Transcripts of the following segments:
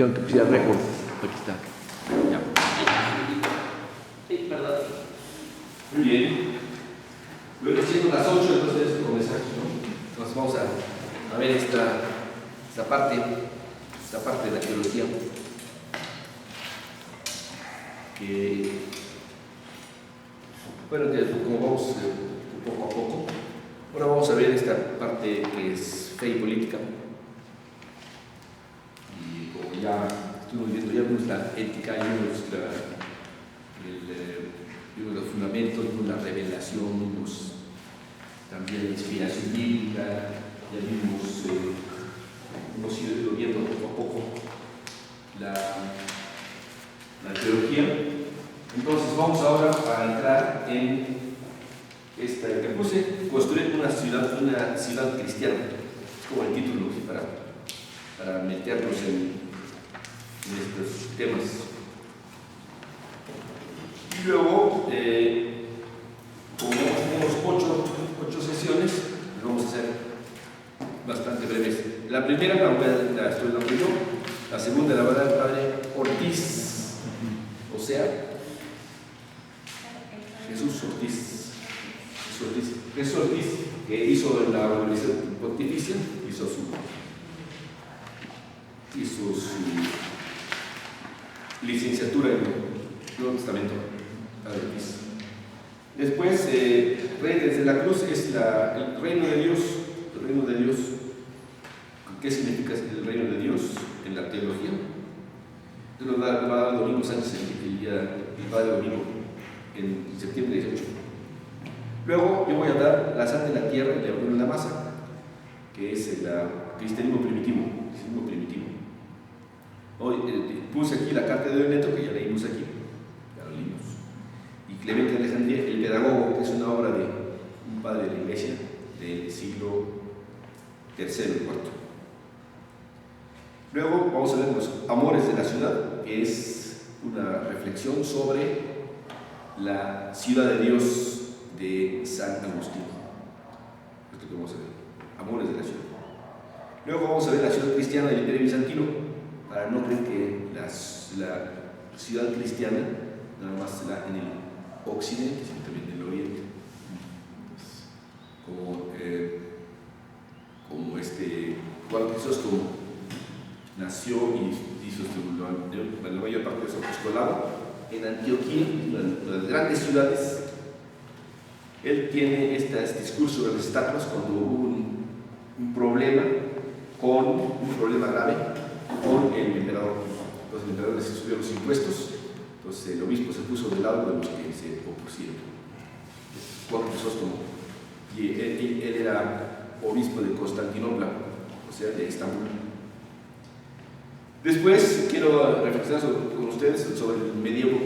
dijeron que pusiera récord. Aquí está. Ya. Sí, perdón. Muy bien. Luego siendo las 8, entonces comenzamos, ¿no? Entonces vamos a ver esta parte de la teología que, bueno, como vamos poco a poco, ahora vamos a ver esta parte que es fe y política. Y como ya estuvimos viendo, ya vimos la ética, ya vimos vimos los fundamentos, vimos la revelación, vimos también la inspiración bíblica, ya vimos, hemos ido viendo poco a poco la teología. Entonces vamos ahora a entrar en esta que puse, construir una ciudad cristiana. Es como el título para meternos en estos temas. Y luego, como tenemos 8 sesiones, las vamos a hacer bastante breves. La primera la estoy dando yo, la segunda la va a dar el padre Ortiz, o sea, Jesús Ortiz, que hizo en la Universidad Pontificia, hizo su licenciatura en Nuevo Testamento. Después, Rey desde la Cruz es el reino de Dios. El reino de Dios. ¿Qué significa el reino de Dios en la teología? Esto lo va a dar Domingo Sánchez el padre Domingo en septiembre 18. Luego yo voy a dar la sal de la tierra y la unión en la masa, que es el cristianismo primitivo. Hoy puse aquí la carta de Leoneto, que ya leímos aquí, y Clemente de Alejandría, el pedagogo, que es una obra de un padre de la iglesia del siglo III y IV. Luego vamos a ver los amores de la ciudad, que es una reflexión sobre la ciudad de Dios de San Agustín. Esto que vamos a ver, amores de la ciudad. Luego vamos a ver la ciudad cristiana del Imperio Bizantino, para no creer que la ciudad cristiana nada más se da en el occidente, sino también en el oriente. Como Juan Crisóstomo nació y hizo la mayor parte de su apostolado en Antioquía, una de las grandes ciudades. Él tiene este discurso de las estatuas cuando hubo un problema grave con el emperador. Entonces el emperador les subió los impuestos, entonces el obispo se puso del lado de los que se opusieron. Juan Crisóstomo, y él era obispo de Constantinopla, o sea, de Estambul. Después quiero reflexionar con ustedes sobre el medievo,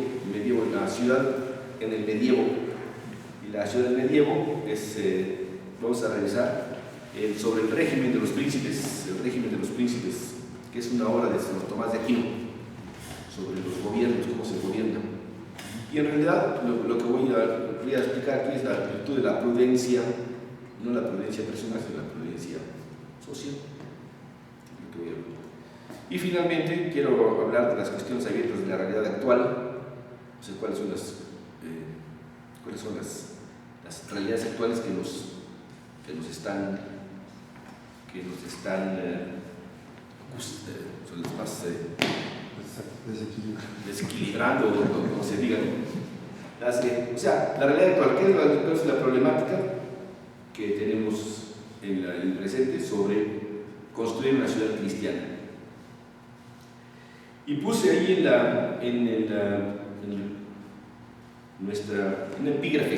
la ciudad en el medievo. Y la ciudad del medievo vamos a revisar sobre el régimen de los príncipes, que es una obra de San Tomás de Aquino, sobre los gobiernos, cómo se gobierna. Y en realidad lo que voy a explicar aquí es la virtud de la prudencia, no la prudencia personal, sino la prudencia social. Y finalmente quiero hablar de las cuestiones abiertas de la realidad actual, o sea, cuáles son las realidades actuales que nos están son las más desequilibrando, como se diga. O sea, la realidad actual, ¿qué es la problemática que tenemos en el presente sobre construir una ciudad cristiana? Y puse ahí en el epígrafe,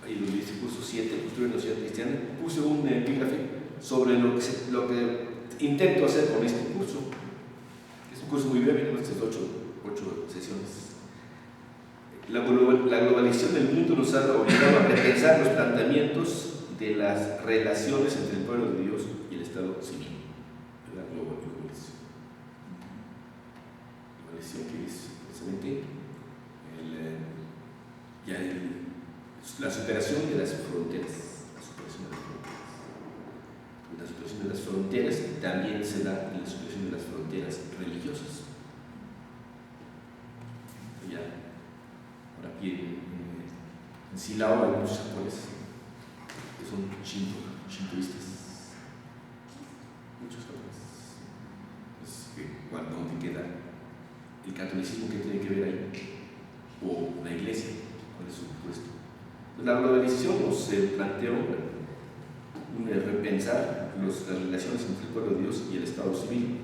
ahí donde dice curso 7, construir una ciudad cristiana, puse un epígrafe sobre lo que intento hacer con este curso. Es un curso muy breve, ¿no? Estas 8 sesiones. La globalización del mundo nos ha obligado a repensar los planteamientos de las relaciones entre el pueblo de Dios y el Estado civil. La globalización. Que es precisamente la superación de las fronteras. La superación de las fronteras también se da en la superación de las fronteras religiosas. Ya, por aquí en Silao hay muchos japoneses que son shintoístas, muchos japoneses. ¿Dónde queda el catolicismo? ¿Qué tiene que ver ahí? O la iglesia, ¿cuál es su puesto? La globalización nos planteó repensar las relaciones entre el pueblo de Dios y el Estado civil.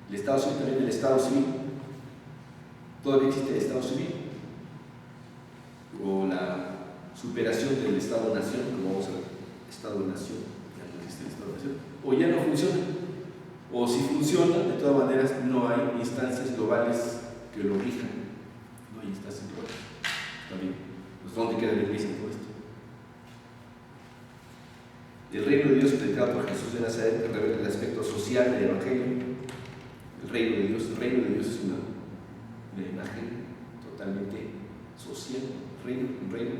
El Estado civil, también el Estado civil. Todavía existe el Estado civil. O la superación del Estado-nación, como vamos a ver, Estado-nación, ya no existe el Estado-nación. O ya no funciona. O si funciona, de todas maneras, no hay instancias globales que lo rijan. No hay instancias globales. También. Pues, ¿dónde queda la iglesia en todo esto? El reino de Dios predicado por Jesús de Nazaret revela el aspecto social del Evangelio. El reino de Dios es una imagen totalmente social. Un reino.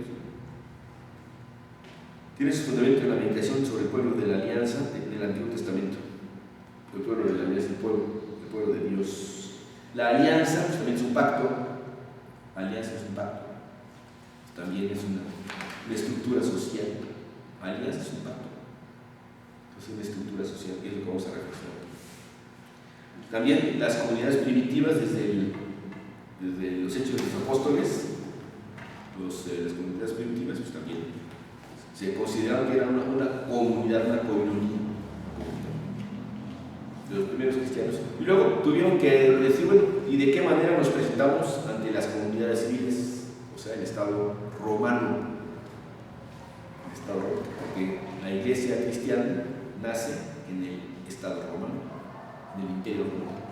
Tiene su fundamento en la meditación sobre el pueblo de la alianza del Antiguo Testamento. El pueblo de la alianza, el pueblo de Dios. La alianza pues, también es un pacto. Alianza es un pacto. También es una estructura social. Alianza es un pacto. Es una estructura social, y es lo que vamos a reflexionar. También las comunidades primitivas, desde los hechos de los apóstoles, las comunidades primitivas, pues también se consideraban que eran una comunidad, una comunidad de los primeros cristianos. Y luego tuvieron que decir, bueno, ¿y de qué manera nos presentamos ante las comunidades civiles? O sea, el Estado romano. Porque la iglesia cristiana nace en el Estado romano, en el Imperio romano.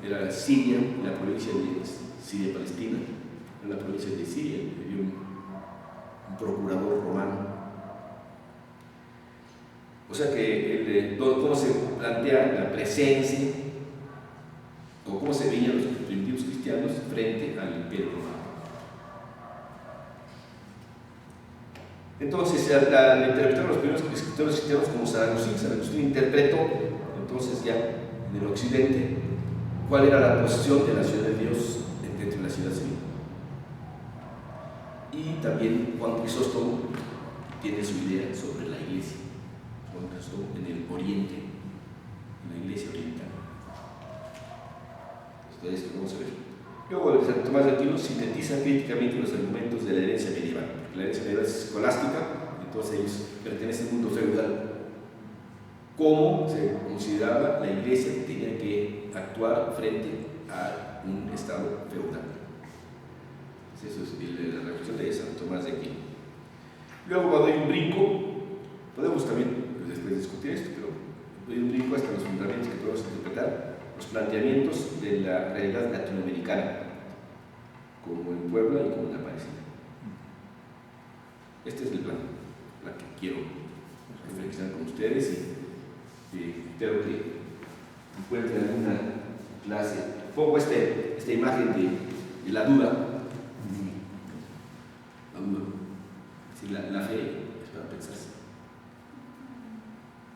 Era Siria, la provincia de Siria-Palestina, en la provincia de Siria, había un procurador romano. O sea que cómo se plantea la presencia, o cómo se veían los primitivos cristianos frente al Imperio romano. Entonces, la interpretaron los primeros escritores cristianos como San Agustín. San Agustín interpretó, entonces ya en el occidente, cuál era la posición de la ciudad de Dios dentro de la ciudad civil. Y también Juan Crisóstomo tiene su idea sobre la iglesia. Juan Crisóstomo en el oriente, en la iglesia oriental. Entonces, esto vamos a ver. Luego, Santo Tomás de Aquino sintetiza críticamente los argumentos de la herencia medieval. La herencia medieval es escolástica, entonces ellos pertenecen al mundo feudal. ¿Cómo se consideraba la iglesia que tenía que actuar frente a un estado feudal? Eso es la reflexión de Santo Tomás de Aquino. Luego, cuando hay un brinco, podemos también después discutir esto, pero doy un brinco hasta los fundamentos que podemos interpretar, los planteamientos de la realidad latinoamericana, como en Puebla y como en Aparecida. Este es el plan que quiero reflexionar con ustedes y espero que encuentren alguna clase. Pongo esta imagen de la duda. Si la fe es para pensarse.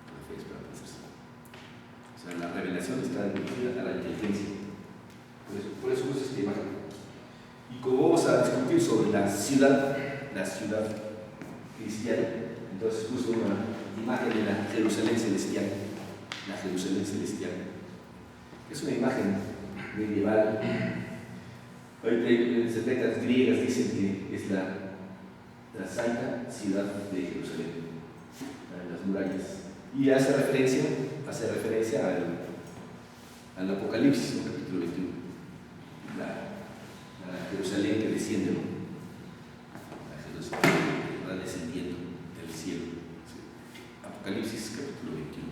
La fe es para pensarse. O sea, la revelación está dirigida a la inteligencia. Por eso uso esta imagen. Y como vamos a discutir sobre la ciudad cristiana, entonces puso una imagen de la Jerusalén celestial. La Jerusalén celestial. Es una imagen medieval. Ahorita en letras griegas dicen que es la santa ciudad de Jerusalén, las murallas. Y hace referencia al Apocalipsis, ¿no? Capítulo 21. La Jerusalén que desciende, ¿no? La Jerusalén que va descendiendo del cielo. ¿Sí? Apocalipsis, capítulo 21.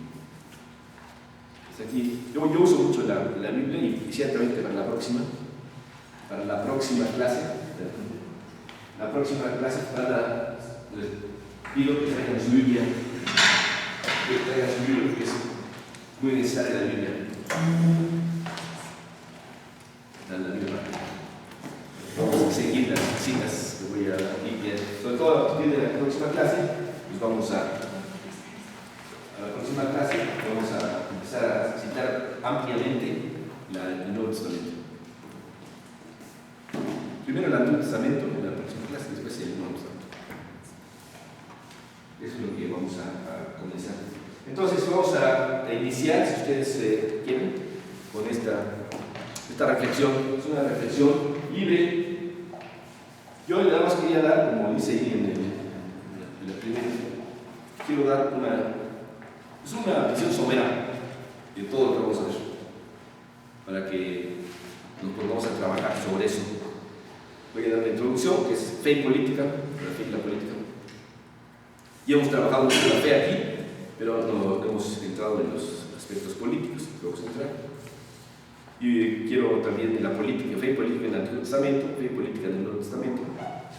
Pues aquí, yo uso mucho la Biblia y ciertamente para la próxima clase, les pido que traigan su Biblia, porque es muy necesaria la Biblia. La Biblia. Vamos a seguir las citas que voy a dar aquí, sobre todo a partir de la próxima clase, pues vamos a próxima clase vamos a empezar a citar ampliamente el Nuevo Testamento. Primero el Antiguo Testamento en la próxima clase, después el Nuevo Testamento. Eso es lo que vamos a comenzar. Entonces vamos a iniciar, si ustedes quieren, con esta reflexión. Es una reflexión libre. Yo nada más quería dar, como dice ahí en la primera, quiero dar una visión somera de todo lo que vamos a ver, para que nos pongamos a trabajar sobre eso. Voy a dar una introducción que es fe y política, la fe y la política. Ya hemos trabajado mucho la fe aquí, pero no hemos entrado en los aspectos políticos que vamos a entrar. Y quiero también de la política, fe y política en el Antiguo Testamento, fe y política en el Nuevo Testamento,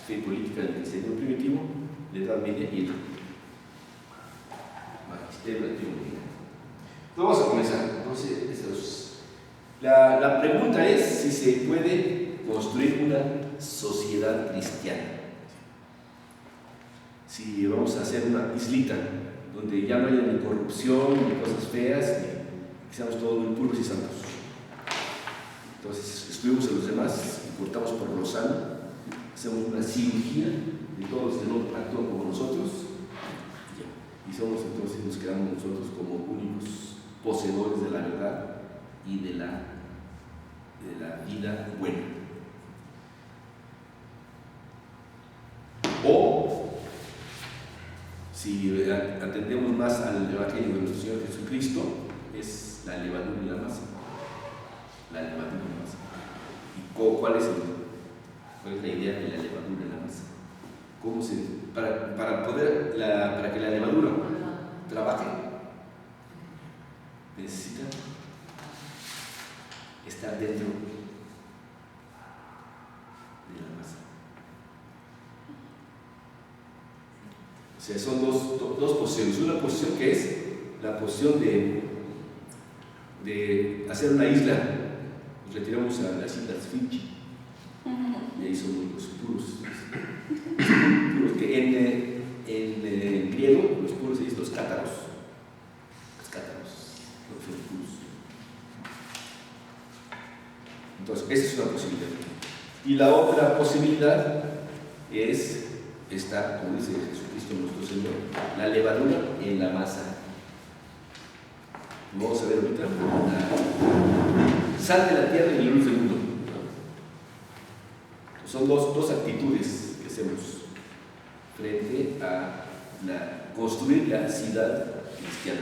fe y política en el cristianismo primitivo, la Edad Media y el Magisterio Antiguo. Vamos a comenzar. Entonces, la pregunta es si se puede construir una sociedad cristiana. Si vamos a hacer una islita donde ya no haya ni corrupción, ni cosas feas, ni que seamos todos muy puros y santos. Entonces, excluimos a los demás y cortamos por lo sano, hacemos una cirugía de todos los que no actúan como nosotros, y somos entonces, nos quedamos nosotros como únicos poseedores de la verdad y de la vida buena. O si atendemos más al Evangelio de nuestro Señor Jesucristo, es la levadura y la masa. La levadura y la masa. ¿Y cuál es la idea de la levadura y la masa? ¿Cómo para que la levadura trabaje, necesita estar dentro de la masa? O sea, son dos posiciones. Una posición que es la posición de hacer una isla. Nos retiramos a las islas Fiji y ahí somos los puros. Puros que en griego los puros se dicen los cátaros. Los cátaros son puros. Entonces, esa es una posibilidad. Y la otra posibilidad es estar, como dice Jesucristo nuestro Señor, la levadura en la masa. Vamos a ver ahorita. Sal de la tierra y la luz del mundo. Son dos actitudes que hacemos frente a construir la ciudad cristiana.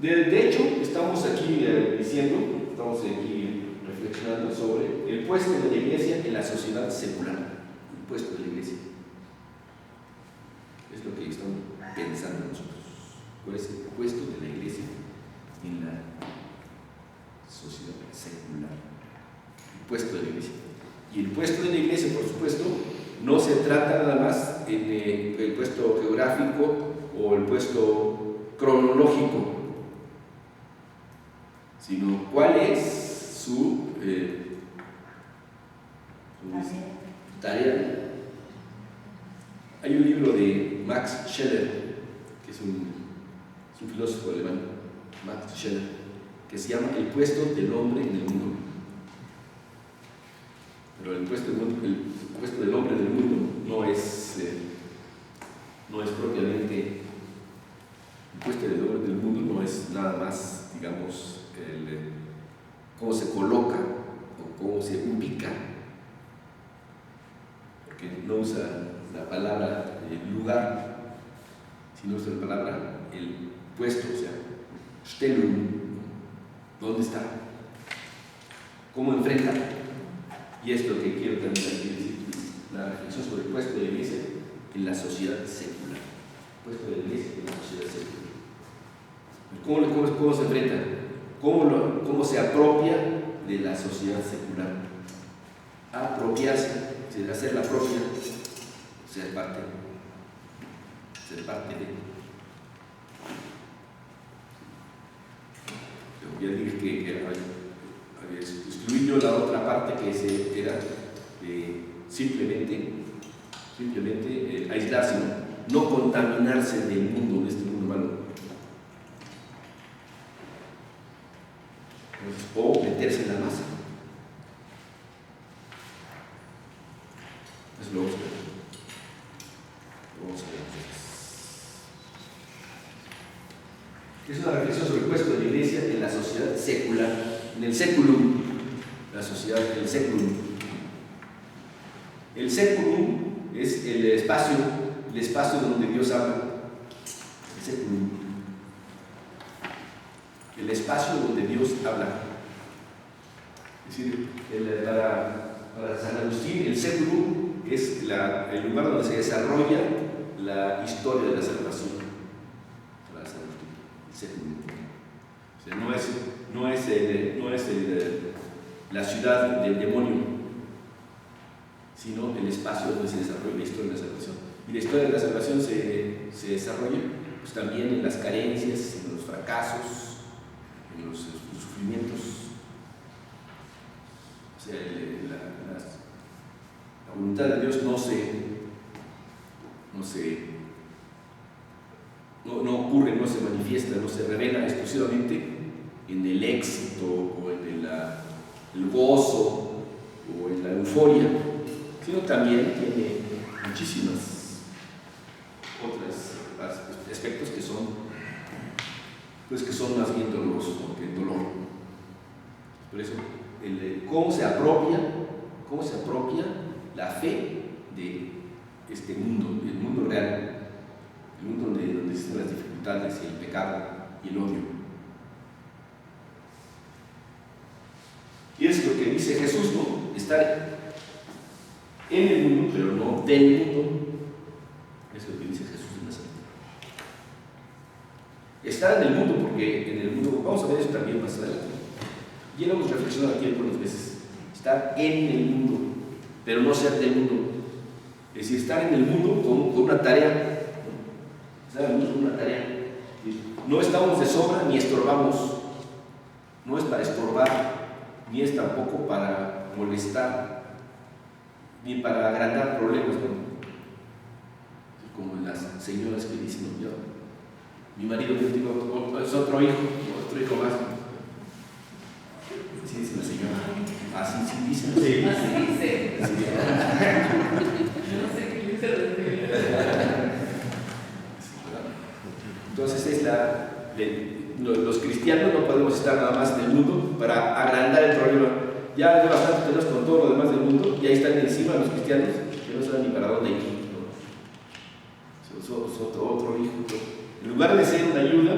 De hecho, estamos aquí estamos aquí reflexionando sobre el puesto de la iglesia en la sociedad secular. El puesto de la iglesia. Es lo que estamos pensando nosotros. ¿Cuál es el puesto de la iglesia en la sociedad secular? El puesto de la iglesia. Y el puesto de la iglesia, por supuesto, no se trata nada más en el puesto geográfico o el puesto cronológico, sino cuál es su tarea. Hay un libro de Max Scheler, que es un filósofo alemán, Max Scheler, que se llama El puesto del hombre en el mundo. Pero el puesto del hombre en el mundo no es propiamente, el puesto del hombre en el mundo no es nada más, digamos, cómo se coloca o cómo se ubica, porque no usa la palabra lugar, sino usa la palabra el puesto, o sea, Stellung, ¿dónde está? ¿Cómo enfrenta? Y es lo que quiero también aquí decir, la reflexión sobre el puesto de la iglesia en la sociedad secular. El puesto de la iglesia en la sociedad secular. ¿Cómo se enfrenta? ¿Cómo se apropia de la sociedad secular? Apropiarse, hacer la propia, ser parte de. Ya dije que excluí yo la otra parte que era simplemente aislarse, ¿no? no contaminarse del mundo, de este mundo humano. O meterse en la masa. Eso lo vamos a ver. Vamos a ver. Es una reflexión sobre el puesto de la Iglesia en la sociedad secular, en el seculum, la sociedad del seculum. El seculum es el espacio donde Dios habla. El seculum. El espacio donde Dios habla. Es decir, para San Agustín, el seculum es el lugar donde se desarrolla la historia de la salvación. Para San Agustín, el seculum. O sea, no es la ciudad del demonio, sino el espacio donde se desarrolla la historia de la salvación. Y la historia de la salvación se desarrolla pues, también en las carencias, en los fracasos, en los sufrimientos. O sea, la voluntad de Dios no ocurre, no se manifiesta, no se revela exclusivamente en el éxito o en el gozo o en la euforia, sino también tiene muchísimas otros aspectos que son más bien dolorosos que el dolor. Por eso, cómo se apropia la fe de este mundo, el mundo real, el mundo donde existen las dificultades, el pecado y el odio. Y es lo que dice Jesús, ¿no? Estar en el mundo, pero no del mundo. Es lo que dice Jesús en la Santa. Estar en el mundo, porque en el mundo, vamos a ver eso también más adelante. Ya lo hemos reflexionado aquí algunas veces. Estar en el mundo, pero no ser del mundo. Es decir, estar en el mundo con una tarea. Estar en el mundo con una tarea. No estamos de sobra ni estorbamos. No es para estorbar, ni es tampoco para molestar, ni para agrandar problemas, ¿no? Como las señoras que dicen, ¿no? Mi marido es otro hijo más. Sí, dice la señora. Así sí dice. Sí. Así dice. Sí. No sé qué dice. Entonces los cristianos no podemos estar nada más en el mundo para agrandar el problema. Ya de bastante tenemos con todo lo demás del mundo y ahí están encima los cristianos que no saben ni para dónde ir, ¿no? Otro hijo. En lugar de ser una ayuda,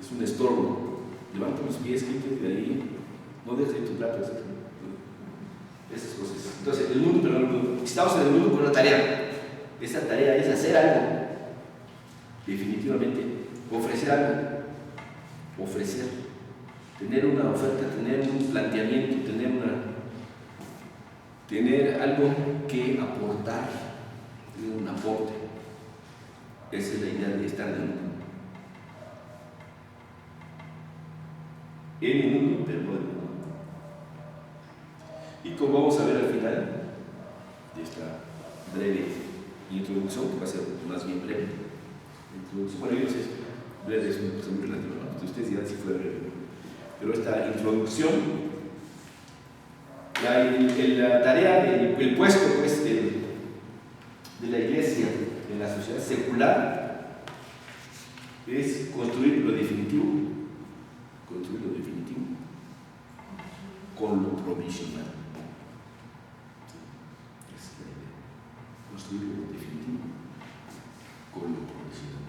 es un estorbo. Levanta los pies, quítate de ahí, no dejes de tu plato, etc. Esas cosas. Entonces, el mundo, pero estamos en el mundo con una tarea. Esa tarea es hacer algo. Definitivamente, ofrecer algo. Ofrecer. Tener una oferta, tener un planteamiento, tener algo que aportar, tener un aporte. Esa es la idea de estar en el mundo. En el mundo, pero no del mundo. Y como vamos a ver al final de esta breve introducción, que va a ser más bien breve, bueno, yo no sé, breve es una cosa muy relativa, ¿no? Ustedes dirán si fue breve. Pero esta introducción, la tarea, el puesto pues, de la Iglesia en la sociedad secular es construir lo definitivo con lo provisional. Es la idea. Construir lo definitivo con lo provisional.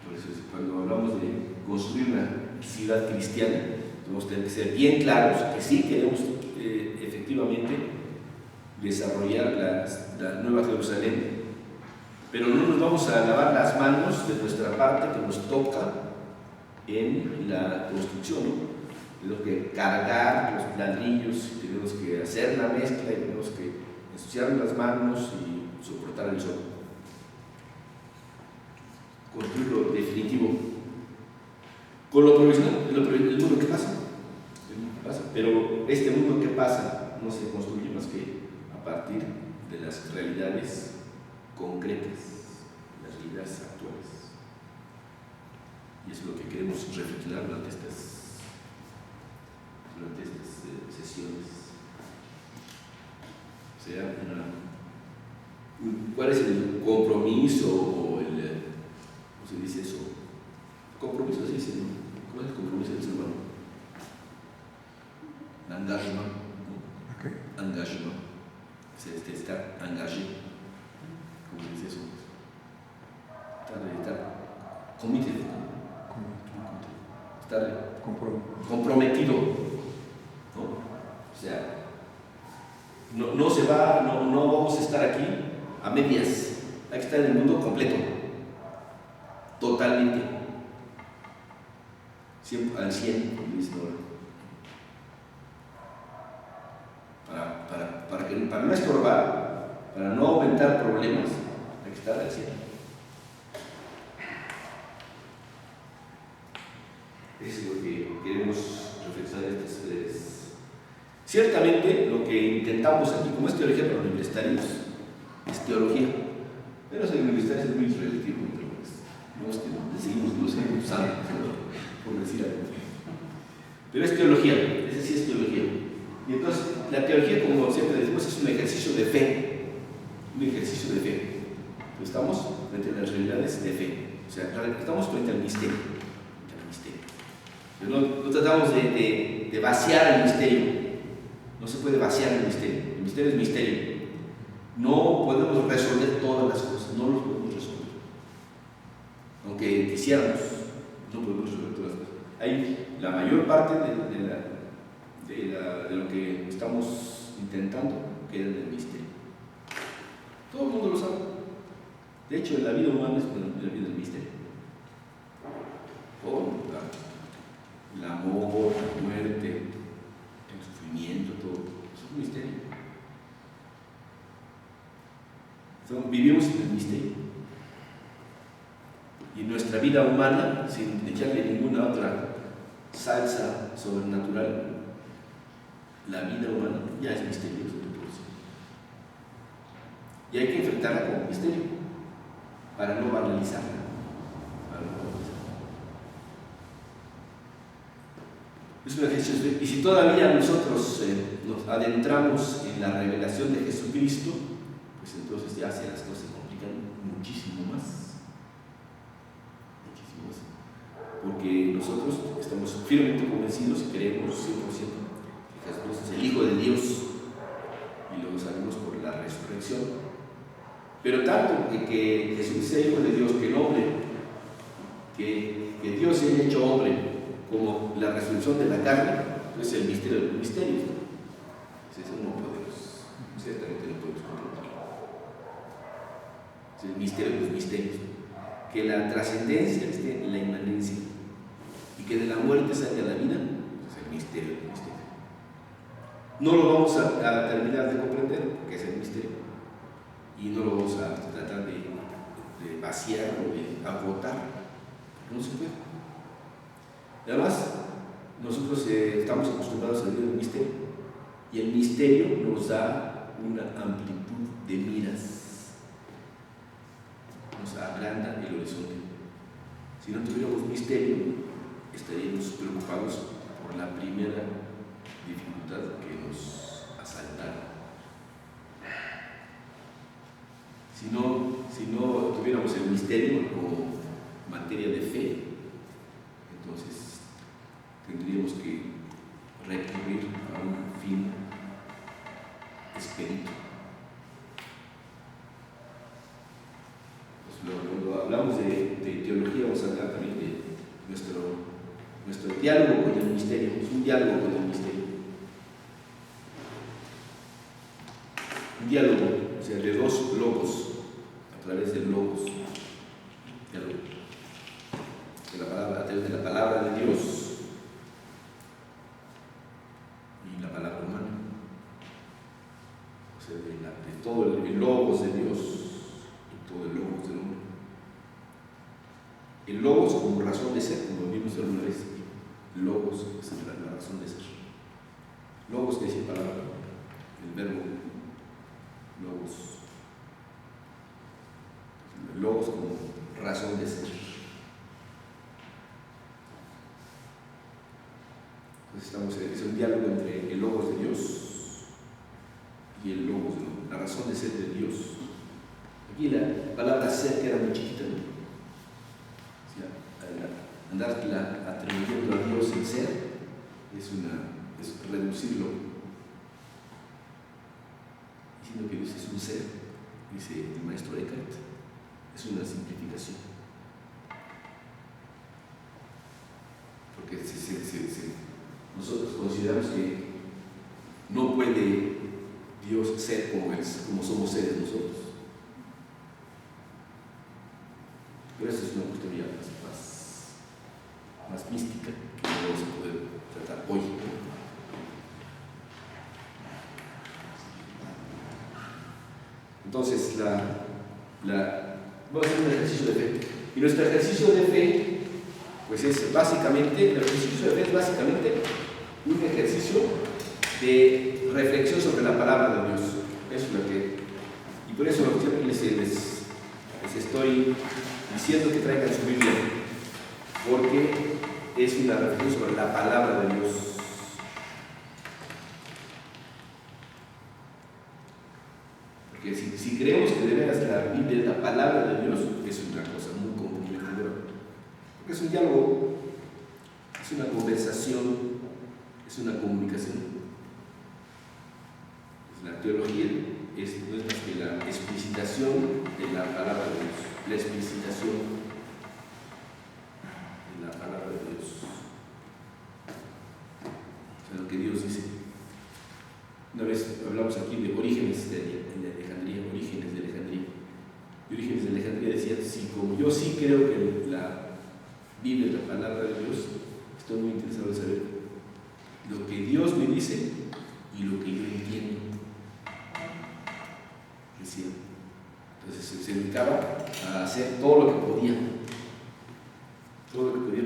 Por eso cuando hablamos de construir una ciudad cristiana, tenemos que ser bien claros que sí queremos efectivamente desarrollar la Nueva Jerusalén, pero no nos vamos a lavar las manos de nuestra parte que nos toca en la construcción, ¿no? Tenemos que cargar los ladrillos, tenemos que hacer la mezcla y tenemos que ensuciar las manos y soportar el sol. Construir lo definitivo. Con lo provisional, el mundo que pasa. Pero este mundo que pasa no se construye más que a a partir de las realidades concretas, las realidades actuales. Y es lo que queremos reflexionar durante estas sesiones. O sea, ¿cuál es el compromiso o el, ¿cómo se dice eso? Compromiso, se dice, ¿no? ¿Cuál es el compromiso del ser humano? L'engagement, ¿no? Okay. Engagement. Estar engagé. ¿Cómo se dice eso? Estar committed. Estar comprometido, ¿no? O sea, no se va, no vamos a estar aquí a medias, hay que estar en el mundo completo, totalmente, al 100, como dicen ahora. Para no estorbar, para no aumentar problemas, hay que estar al 100. Eso es lo que queremos reflexionar estas veces. Ciertamente, lo que intentamos aquí, como es teología para universitarios, es teología. Pero los universitarios es muy relativo, no es que seguimos usando, por decir algo. Pero es teología, ese sí es teología. Y entonces, la teología, como siempre decimos, es un ejercicio de fe. Un ejercicio de fe. Entonces, estamos frente a las realidades de fe. O sea, estamos frente al misterio. No tratamos de vaciar el misterio. No se puede vaciar el misterio. El misterio es misterio. No podemos resolver todas las cosas. No los podemos resolver. Aunque quisiéramos, no podemos resolver todas las cosas. Hay la mayor parte de lo que estamos intentando queda en el misterio. Todo el mundo lo sabe. De hecho, la vida humana es la vida del misterio. El amor, la muerte, el sufrimiento, todo. Eso es un misterio. Entonces, vivimos en el misterio. Y nuestra vida humana, sin echarle ninguna otra salsa sobrenatural, la vida humana ya es misteriosa de por sí. Y hay que enfrentarla como misterio, para no banalizarla. Es un ejercicio. Y si todavía nosotros nos adentramos en la revelación de Jesucristo, pues entonces ya las cosas se complican muchísimo más. Muchísimo más. Porque nosotros estamos firmemente convencidos y creemos 100% que Jesús es el Hijo de Dios y lo sabemos por la resurrección. Pero tanto que Jesús sea Hijo de Dios, que el hombre, que Dios se haya hecho hombre, como la resurrección de la carne, es el misterio de los misterios. Eso no podemos, ciertamente no podemos comprender. Es el misterio de los misterios. Que la trascendencia esté en la inmanencia y que de la muerte salga la vida, es el misterio de los misterios. No lo vamos a terminar de comprender, porque es el misterio, y no lo vamos a tratar de vaciar o de agotar. No se puede. Además, nosotros estamos acostumbrados a vivir el misterio, y el misterio nos da una amplitud de miras, nos agranda el horizonte. Si no tuviéramos misterio, estaríamos preocupados por la primera dificultad que nos asaltara. Si no tuviéramos el misterio como materia de fe, entonces tendríamos que recurrir a un fin expedito. Pues cuando hablamos de teología, vamos a hablar también de nuestro diálogo con el misterio. Es un diálogo con el misterio. Un diálogo, o sea, de dos logos, a través del logos. Diálogo. A través de la palabra de Dios y la palabra humana, o sea, de todo el logos de Dios y todo el logos del hombre. El logos como razón de ser, como vimos alguna vez, logos es la razón de ser. Logos que dice palabra, el verbo Logos. Logos como razón de ser. Entonces es un diálogo entre el logos de Dios y el logos, ¿no? La razón de ser de Dios. Aquí la palabra ser queda muy chiquita, ¿no? O sea, andar atribuyendo a Dios el ser es reducirlo, diciendo que Dios es un ser, dice el maestro Eckhart, es una simplificación. Porque nosotros consideramos que no puede Dios ser como somos seres nosotros. Pero eso es una cuestión ya más mística que no vamos a poder tratar hoy. Entonces, vamos a hacer un ejercicio de fe. Y nuestro ejercicio de fe, pues es básicamente, el ejercicio de fe es básicamente un ejercicio de reflexión sobre la palabra de Dios. Eso es lo que, y por eso siempre les estoy diciendo que traigan su Biblia, porque es una reflexión sobre la palabra de Dios. Porque si creemos que de veras la Biblia es la palabra de Dios, es una cosa muy comprometedora. Porque es un diálogo, es una conversación, es una comunicación. La teología no es más que la explicitación de la palabra de Dios, la explicitación de la palabra de Dios. O sea, lo que Dios dice. Una vez hablamos aquí de Orígenes de Alejandría. Y Orígenes de Alejandría decía, si como yo sí creo que la Biblia es la palabra de Dios, estoy muy interesado en saber lo que Dios me dice y lo que yo entiendo. Decía. Entonces se dedicaba a hacer todo lo que podía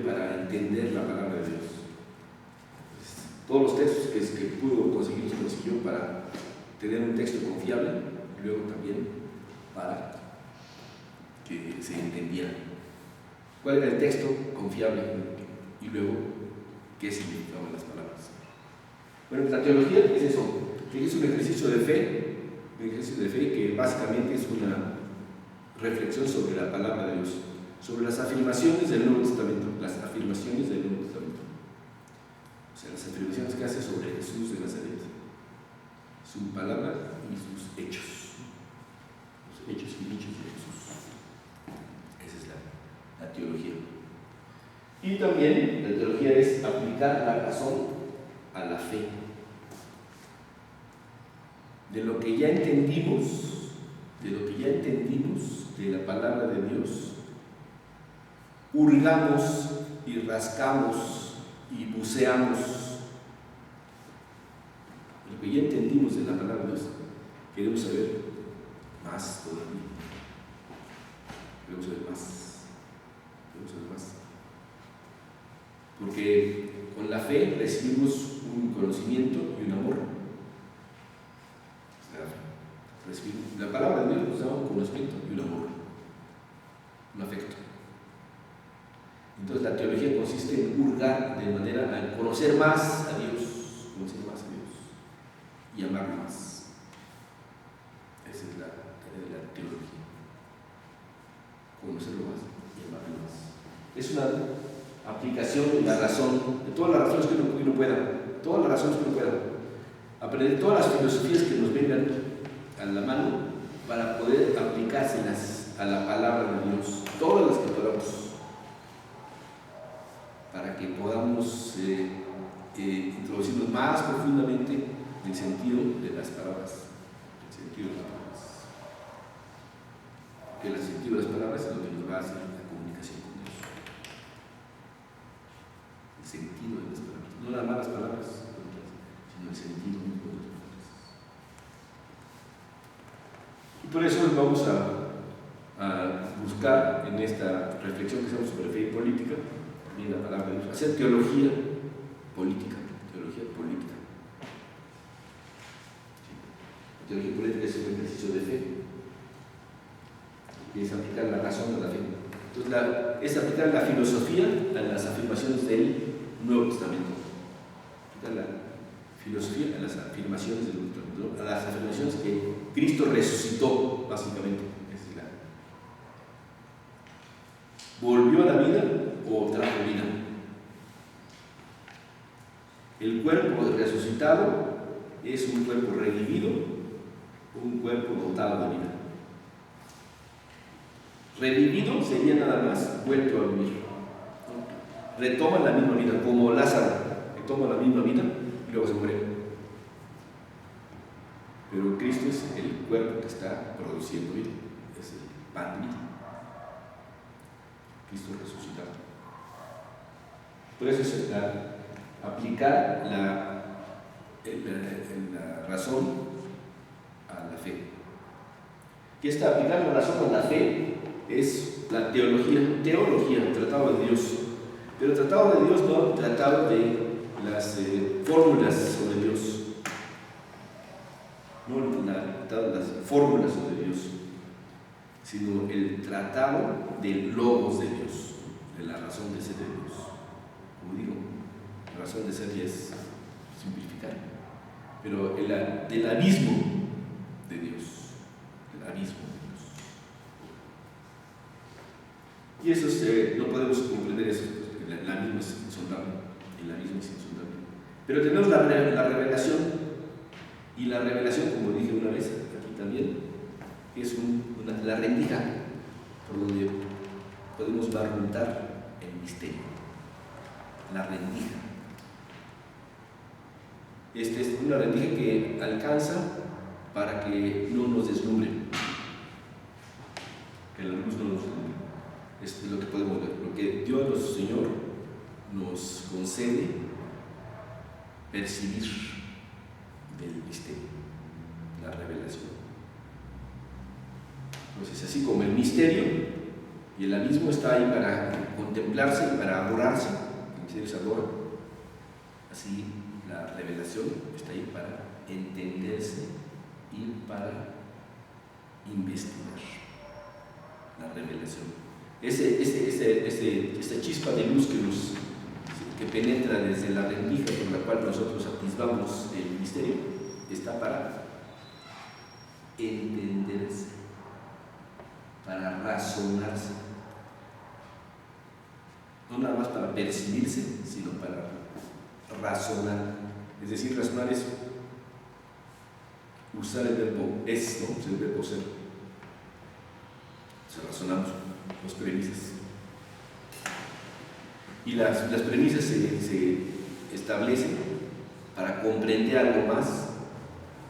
para entender la palabra de Dios. Todos los textos que pudo conseguir, los consiguió para tener un texto confiable y luego también para que se entendiera cuál era el texto confiable y luego qué significaban las palabras. Bueno, la teología es eso, que es un ejercicio de fe que básicamente es una reflexión sobre la palabra de Dios, sobre las afirmaciones del Nuevo Testamento, las afirmaciones que hace sobre Jesús de Nazaret, su palabra y sus hechos, los hechos y dichos de Jesús. Esa es la teología. Y también la teología es aplicar la razón a la fe. De lo que ya entendimos de la palabra de Dios, hurgamos y rascamos y buceamos. Lo que ya entendimos de la palabra de Dios, queremos saber más todavía. Queremos saber más. Porque con la fe recibimos un conocimiento y un amor. La palabra de Dios nos da un conocimiento y un amor, un afecto. Entonces la teología consiste en hurgar de manera a conocer más a Dios y amarlo más. Esa es la tarea de la teología, conocerlo más y amarlo más. Es una aplicación de la razón, de todas las razones que uno pueda, aprender todas las filosofías que nos vengan a la mano para poder aplicárselas a la palabra de Dios, todas las que podamos, para que podamos introducirnos más profundamente en el sentido de las palabras, que el sentido de las palabras es lo que nos va a hacer la comunicación con Dios. El sentido de las palabras, no nada más las palabras, sino el sentido mismo de las palabras. Y por eso vamos a buscar en esta reflexión que hacemos sobre fe y política, también la palabra de Dios, hacer teología política. teología política es un ejercicio de fe, y es aplicar la razón a la fe. Entonces, es aplicar la filosofía a las afirmaciones del Nuevo Testamento. Aplicar la filosofía a las afirmaciones del Nuevo Testamento, a las afirmaciones que Cristo resucitó, básicamente. ¿Volvió a la vida o trajo vida? El cuerpo resucitado es un cuerpo revivido, un cuerpo dotado de vida. Revivido sería nada más vuelto a vivir. Retoma la misma vida, como Lázaro, que toma la misma vida y luego se muere. Pero Cristo es el cuerpo que está produciendo vida, es el pan de vida. Cristo resucitado. Por eso es aplicar la razón a la fe. Y aplicar la razón a la fe es la teología, el tratado de Dios. Pero el tratado de Dios no tratado de las fórmulas sobre Dios. No el tratado de las fórmulas sobre Dios, sino el tratado del logos de Dios, de la razón de ser de Dios. Como digo, la razón de ser ya es simplificar, pero del abismo de Dios, del abismo de Dios. Y eso no podemos comprender eso, porque el abismo es insondable, el abismo es insondable. Pero tenemos la revelación, y la revelación, como dije una vez aquí también, es la rendija por donde podemos barruntar el misterio, la rendija. Esta es una rendija que alcanza para que no nos deslumbre, que la luz no nos deslumbre. Esto es lo que podemos ver, lo que Dios nuestro Señor nos concede percibir del misterio, la revelación. Entonces, así como el misterio y el abismo está ahí para contemplarse y para adorarse, el misterio se adora, así la revelación está ahí para entenderse y para investigar. La revelación. Esta chispa de luz que penetra desde la rendija por la cual nosotros atisbamos el misterio, está para entenderse, para razonarse, no nada más para percibirse, sino para razonar. Es decir, razonar es usar el verbo es, ¿no? Es el verbo ser. O sea, razonamos las premisas. Y las premisas se establecen para comprender algo más,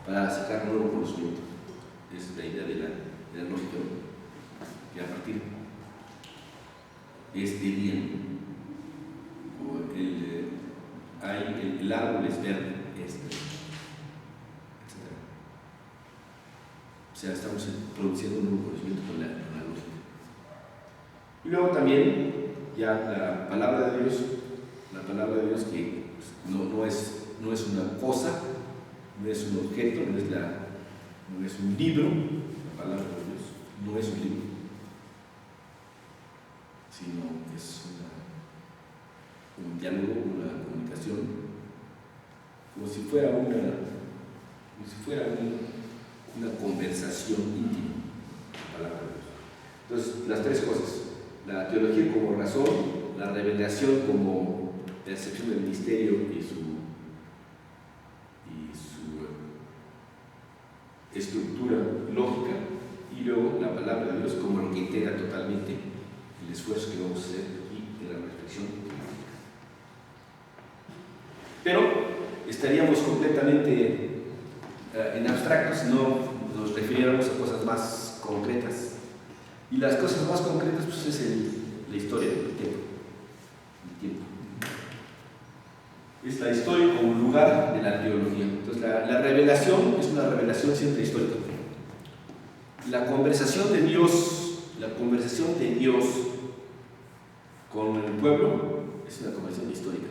para sacar nuevo conocimiento. Es la idea de la lógica, que a partir de este bien, el árbol es verde, etc. O sea, estamos produciendo un nuevo conocimiento con la lógica. Y luego también, ya la palabra de Dios que no es una cosa, no es un objeto, no es un libro, la palabra de Dios no es un libro, sino es un diálogo, una comunicación, como si fuera una conversación íntima, la palabra de Dios. Entonces, las tres cosas: la teología como razón, la revelación como percepción del misterio y su estructura lógica, y luego la palabra de Dios como lo que integra totalmente el esfuerzo que vamos a hacer aquí en la reflexión. Pero estaríamos completamente en abstracto si no nos refiriéramos a cosas más concretas. Y las cosas más concretas pues es la historia del tiempo. Es la historia como lugar de la teología. Entonces la revelación es una revelación siempre histórica. La conversación de Dios con el pueblo es una conversación histórica.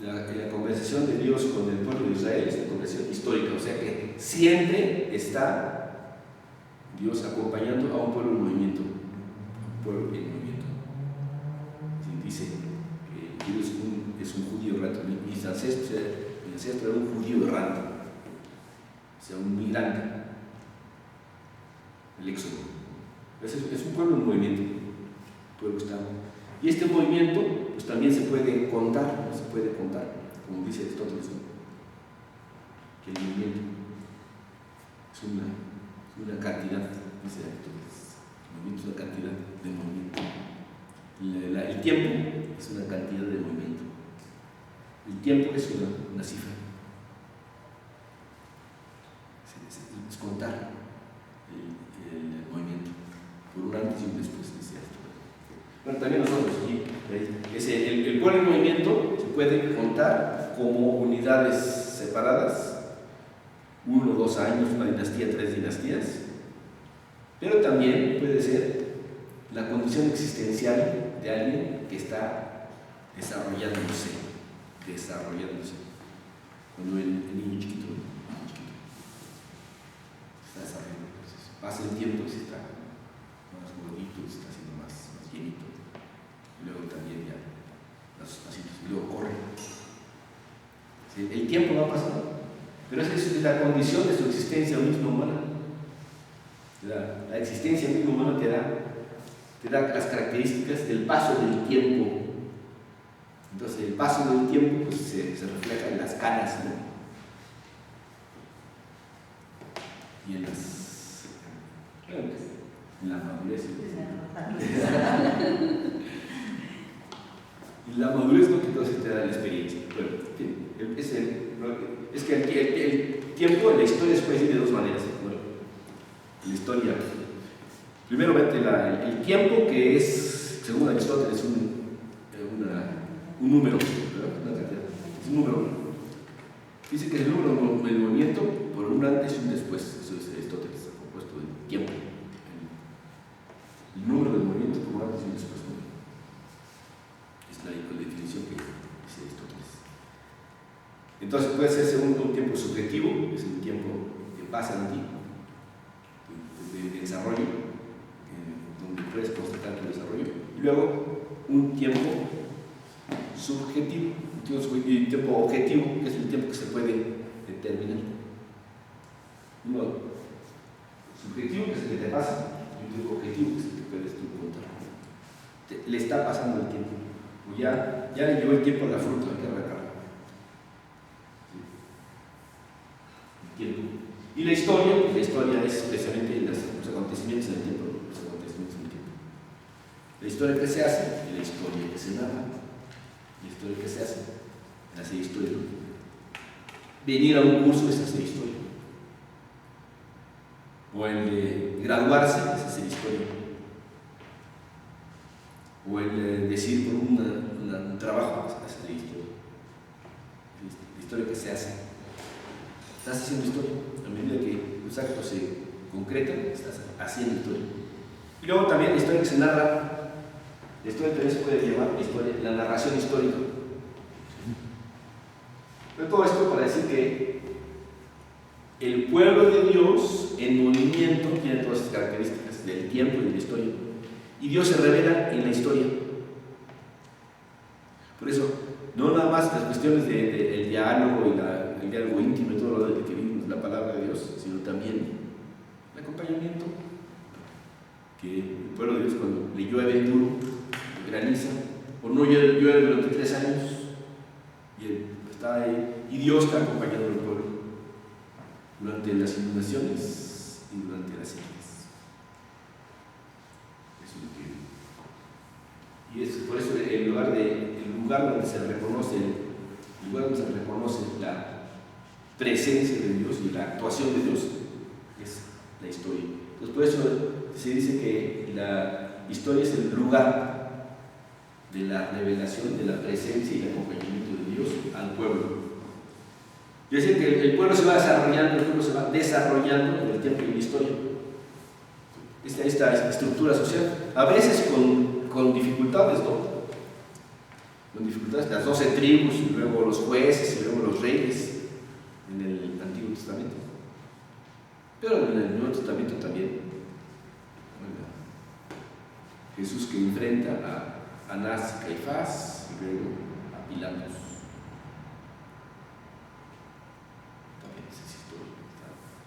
la conversación de Dios con el pueblo de Israel es una conversación histórica, o sea que siempre está Dios acompañando a un pueblo en movimiento, un pueblo en movimiento. Sí, dice que Dios es un judío errante, mi ancestro era un judío errante, o sea, un migrante, el éxodo. Es un pueblo en movimiento, un pueblo está. Y este movimiento pues también se puede contar, como dice Aristóteles, que el movimiento es una cantidad, dice Aristóteles, el movimiento es una cantidad de movimiento. El tiempo es una cantidad de movimiento. El tiempo es una cifra. Es contar el movimiento, por un antes y un después, decía esto. Bueno, también nosotros aquí, el pueblo en movimiento se puede contar como unidades separadas, 1 o 2 años, una dinastía, 3 dinastías, pero también puede ser la condición existencial de alguien que está desarrollándose. Cuando el niño chiquito está desarrollando, entonces pasa el tiempo y se está más gordito, se está haciendo más llenito, y luego también ya los pasitos, y luego corre. Sí, el tiempo va pasando, pero esa es la condición de su existencia misma humana. La existencia misma humana te da las características del paso del tiempo. Entonces el paso del tiempo pues, se refleja en las canas, ¿no? Y en la madurez. Y la madurez es lo que entonces te da la experiencia. Bueno, es que el tiempo en la historia se puede decir de 2 maneras. Bueno, la historia, primeramente el tiempo, que es, según Aristóteles, un número, es un número. Dice que el número del movimiento por un antes y un después. Eso es Aristóteles, compuesto del tiempo. El número del movimiento por un antes y un después. Es la definición que dice Aristóteles. Entonces puede ser un tiempo subjetivo, es el tiempo que pasa en ti, de desarrollo, donde puedes constatar tu desarrollo, y luego un tiempo subjetivo, un tiempo objetivo, que es el tiempo que se puede determinar. Uno subjetivo, que es el que te pasa, y un tiempo objetivo, que es el que puedes tú contar. Le está pasando el tiempo, o ya le llegó el tiempo a la fruta, hay que arrancarla. ¿Sí? El tiempo. Y la historia es precisamente los acontecimientos del tiempo, La historia que se hace y la historia que se narra. La historia que se hace es hacer historia. Venir a un curso es hacer historia. O el graduarse es hacer historia. O el decir por un trabajo es hacer historia. La historia que se hace. Estás haciendo historia. A medida que los actos se concretan, estás haciendo historia. Y luego también la historia que se narra. La historia también se puede llamar la narración histórica. Pero todo esto para decir que el pueblo de Dios en movimiento tiene todas esas características del tiempo y de la historia. Y Dios se revela en la historia. Por eso, no nada más las cuestiones del diálogo y el diálogo íntimo y todo lo que vimos, la palabra de Dios, sino también el acompañamiento. Que el pueblo de Dios, cuando le llueve duro, graniza, o no llueve durante 3 años, y él está ahí, y Dios está acompañando al pueblo durante las inundaciones y durante las sequías. Eso es lo que. Y es por eso el lugar donde se reconoce la presencia de Dios y la actuación de Dios es la historia. Entonces, por eso se dice que la historia es el lugar de la revelación, de la presencia y el acompañamiento de Dios al pueblo. Es decir, que el pueblo se va desarrollando en el tiempo y en la historia. Esta estructura social, a veces con dificultades, ¿no? con dificultades, las 12 tribus, y luego los jueces, y luego los reyes en el Antiguo Testamento. Pero en el Nuevo Testamento también, Jesús que enfrenta a Anás y Caifás, y luego a Pilatos. También es historia.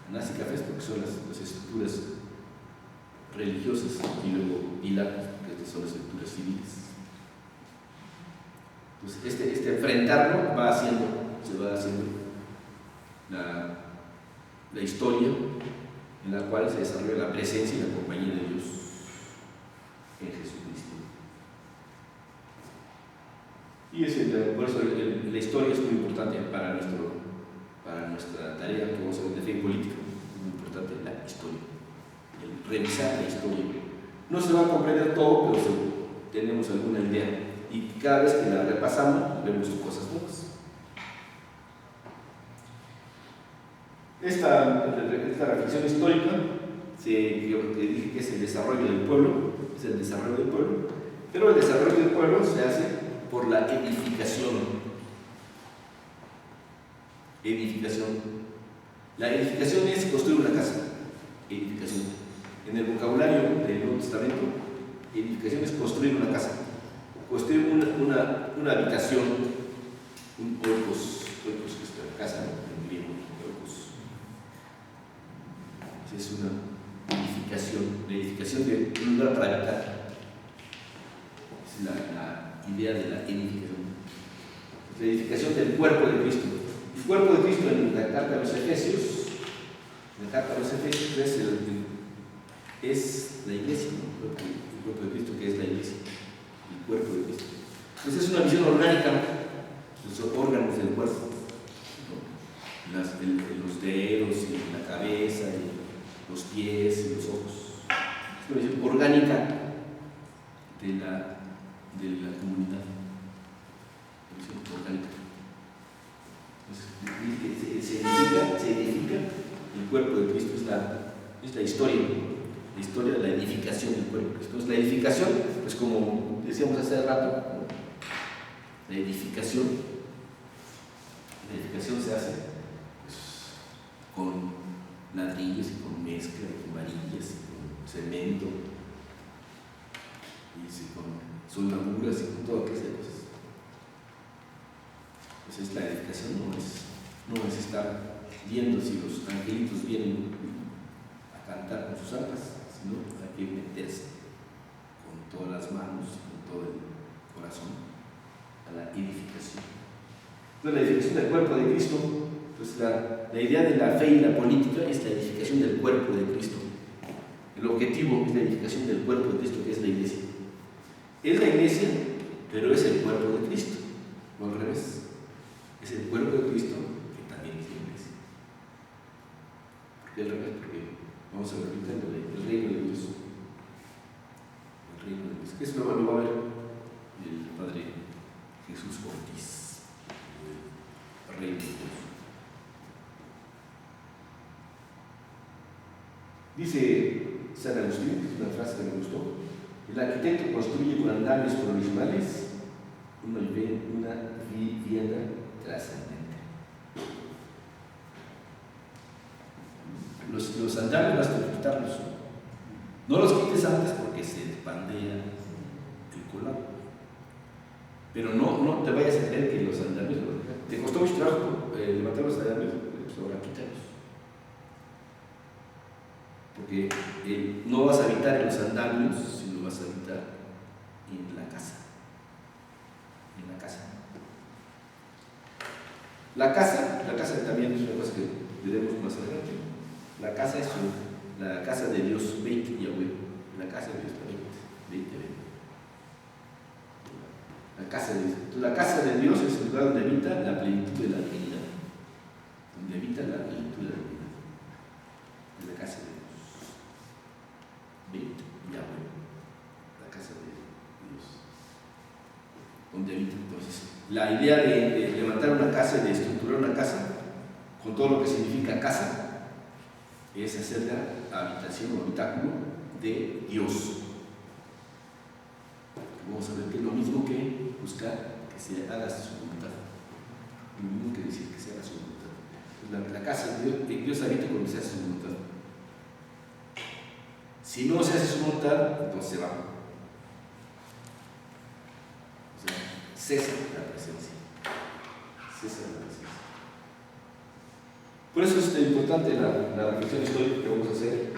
Anás y Caifás porque son las estructuras religiosas, y luego Pilatos, que son las estructuras civiles. Entonces, este enfrentarlo se va haciendo la historia en la cual se desarrolla la presencia y la compañía de Dios en Jesucristo. Y por eso la historia es muy importante para nuestra tarea que vamos a ver de fe política. Es muy importante la historia, el revisar la historia. No se va a comprender todo, pero tenemos alguna idea. Y cada vez que la repasamos, vemos cosas nuevas. Esta reflexión histórica, que dije que es el desarrollo del pueblo, pero el desarrollo del pueblo se hace por la edificación. La edificación es construir una casa. Edificación. En el vocabulario del Nuevo Testamento, edificación es construir una casa. Construir una habitación, un oikos, que es la casa en griego, oikos. Es una edificación, la edificación de un lugar para habitar. Es la idea de la edificación. La edificación del cuerpo de Cristo. El cuerpo de Cristo en la carta a los Efesios, es la iglesia, ¿no? El cuerpo de Cristo, que es la iglesia. El cuerpo de Cristo. Entonces es una visión orgánica, los órganos del cuerpo, ¿no? Los dedos y la cabeza, y los pies y los ojos. Es una visión orgánica de la comunidad. Una visión orgánica. Entonces, se edifica el cuerpo de Cristo, es la historia de la edificación del cuerpo de Cristo. Entonces, la edificación, pues como decíamos hace rato, la edificación se hace pues, con ladrillos y con mezcla, y con varillas, y con cemento, y con soldaduras y con toda clase de cosas. Entonces, la edificación no es estar viendo si los angelitos vienen a cantar con sus arpas, sino hay que meterse con todas las manos, con todo el corazón, a la edificación. Entonces, la edificación del cuerpo de Cristo, pues la idea de la fe y la política es la edificación del cuerpo de Cristo. El objetivo es la edificación del cuerpo de Cristo, que es la iglesia. Es la iglesia, pero es el cuerpo de Cristo, o al revés. Es el cuerpo de Cristo que también es la iglesia. ¿Por qué al revés? Porque vamos a ver ahorita el reino de Dios. El reino de Dios. Que eso lo va a ver el Padre Jesús Ortiz. El reino de Dios. Dice San Agustín, que es una frase que me gustó: el arquitecto construye con andamios provisionales una vivienda trascendente. Los andamios vas a quitarlos. No los quites antes porque se expandea el colado. Pero no te vayas a creer que los andamios te costó mucho trabajo levantar los andamios, pues ahora quítalos. Porque no vas a habitar en los andamios, sino vas a habitar en la casa. En la casa. La casa también es una cosa que veremos más adelante. La casa es la casa de Dios, Beit Yahweh. La casa de Dios también, Beit Yahweh. La casa de Dios. Entonces, la casa de Dios es el lugar donde habita la plenitud de la divinidad. Donde habita la plenitud de la divinidad. Es la casa de Dios. Beit Yahweh. La casa de Dios. Donde habita. Entonces, la idea de levantar una casa y de estructurar una casa, con todo lo que significa casa, es hacer la habitación o habitáculo de Dios. Vamos a ver que es lo mismo que buscar que se haga su voluntad. Lo mismo que decir que se haga su voluntad. La casa de Dios habita cuando se hace su voluntad. Si no se hace su voluntad, entonces se va. O sea, cesa la presencia. Cesa la presencia. Por eso es importante la reflexión histórica que vamos a hacer.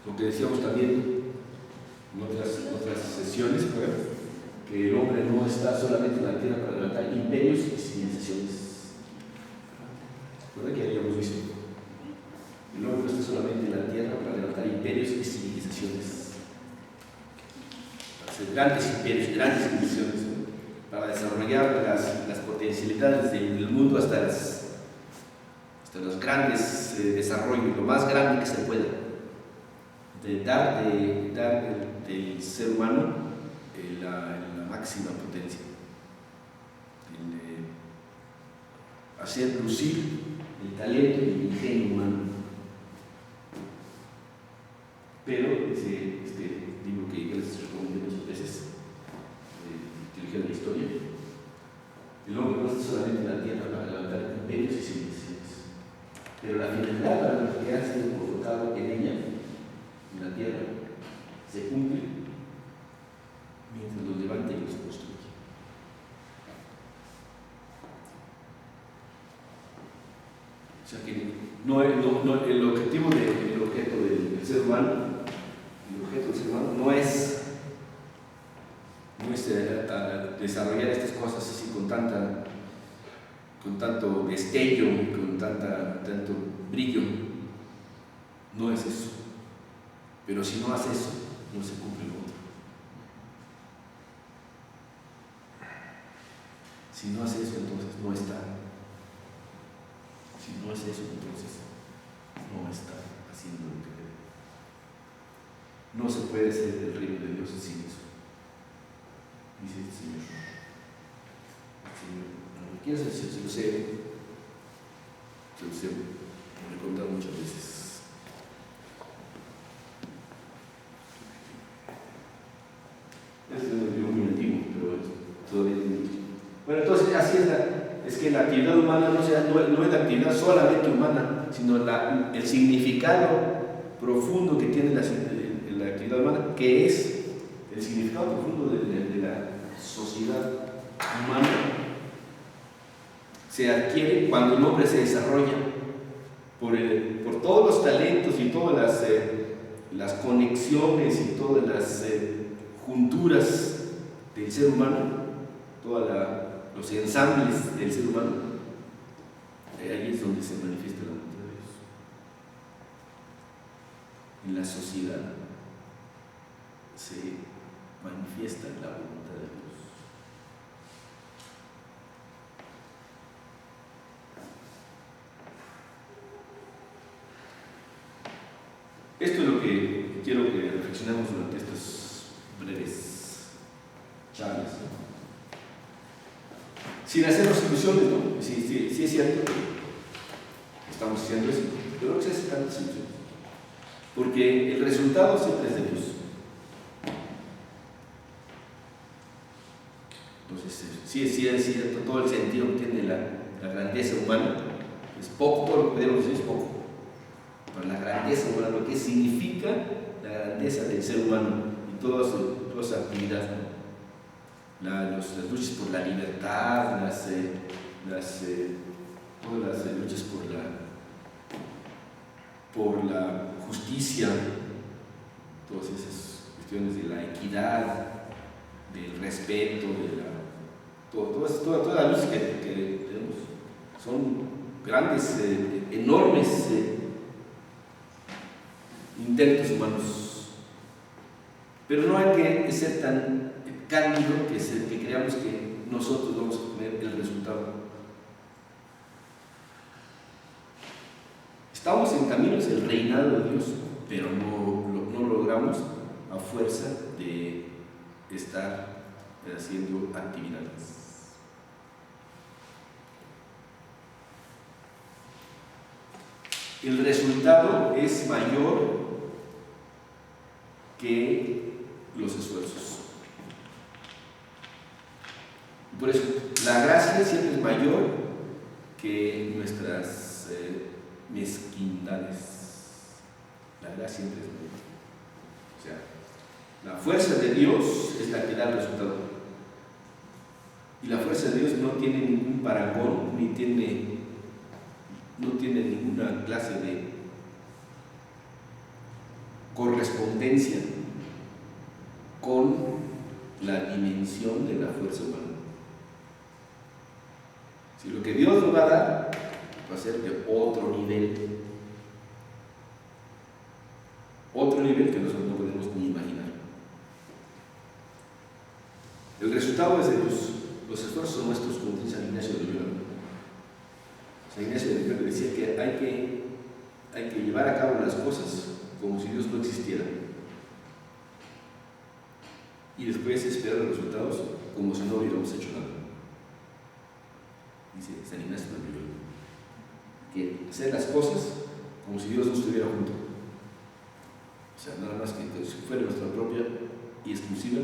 Lo que decíamos también en otras sesiones, que el hombre no está solamente en la tierra para levantar imperios y civilizaciones. ¿Verdad que habíamos visto? El hombre no está solamente en la tierra para levantar imperios y civilizaciones, para hacer grandes imperios y grandes civilizaciones, ¿no? Para desarrollar las potencialidades del mundo hasta los grandes desarrollos, lo más grande que se pueda. De dar del ser humano la máxima potencia, hacer lucir el talento y el ingenio humano. Pero este libro que yo les recomendé muchas veces, Teología de la Historia, el hombre no está solamente en la tierra para levantar imperios y civilizaciones, pero la finalidad para lo que ha sido colocado en ella, en la tierra, se cumple mientras los levanta y los construye. O sea que el objetivo del objeto del ser humano, no es desarrollar estas cosas así con tanto destello, con tanto brillo. No es eso. Pero si no hace eso, no se cumple lo otro. Si no hace eso, entonces no está. Si no hace eso, entonces no está haciendo lo que debe. No se puede hacer el reino de Dios sin eso. Dice el Señor. ¿Quién se lo sé? Se lo sé. Me he contado muchas veces. Es un libro muy antiguo, pero todavía tiene mucho. Bueno, entonces así es que la actividad humana no es la actividad solamente humana, sino el significado profundo que tiene la actividad humana, que es el significado profundo de la sociedad humana, se adquiere cuando el hombre se desarrolla por todos los talentos y todas las conexiones y todas las junturas del ser humano, todos los ensambles del ser humano. Ahí es donde se manifiesta la voluntad de Dios. En la sociedad se manifiesta la voluntad de Dios. Esto es lo que quiero que reflexionemos durante estas breves charlas, ¿no? Sin hacernos ilusiones, ¿no? Sí es cierto que estamos haciendo eso, pero no se hace tantas ilusiones, porque el resultado siempre es de Dios. Entonces, sí es cierto, todo el sentido que tiene la grandeza humana, es poco, todo lo que podemos decir es poco, pero la grandeza humana, lo que significa la grandeza del ser humano y todas sus actividades, ¿no? Las luchas por la libertad, todas las luchas por la justicia, todas esas cuestiones de la equidad, del respeto, todas las luchas que tenemos son grandes, enormes intentos humanos, pero no hay que ser tan cándido que creamos que nosotros vamos a tener el resultado. Estamos en caminos del reinado de Dios, pero no logramos a fuerza de estar haciendo actividades. El resultado es mayor que los esfuerzos. Por eso, la gracia siempre es mayor que nuestras mezquindades. La gracia siempre es mayor. O sea, la fuerza de Dios es la que da el resultado. Y la fuerza de Dios no tiene ningún parangón, no tiene ninguna clase de correspondencia con la dimensión de la fuerza humana. Si lo que Dios nos va a dar va a ser de otro nivel que nosotros no podemos ni imaginar. El resultado es de Dios. Los esfuerzos son nuestros, como dice San Ignacio de Loyola. San Ignacio de Loyola decía que hay que llevar a cabo las cosas como si Dios no existiera, y después esperar los resultados como si no hubiéramos hecho nada. Dice San Ignacio de Loyola que hacer las cosas como si Dios no estuviera junto, o sea, nada más que si fuera nuestra propia y exclusiva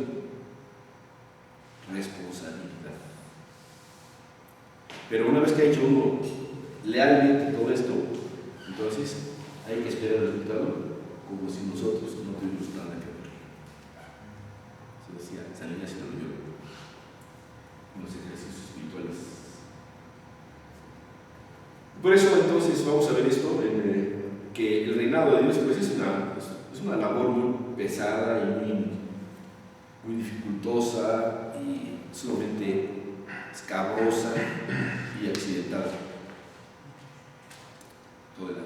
responsabilidad. Pero una vez que ha hecho uno lealmente todo esto, entonces hay que esperar el resultado como si nosotros no tuviéramos nada que ver. Eso decía San Ignacio de Loyola en los ejercicios espirituales. Por eso entonces vamos a ver esto, que el reinado de Dios pues es una labor muy pesada y muy dificultosa y sumamente escabrosa y accidentada. Todo el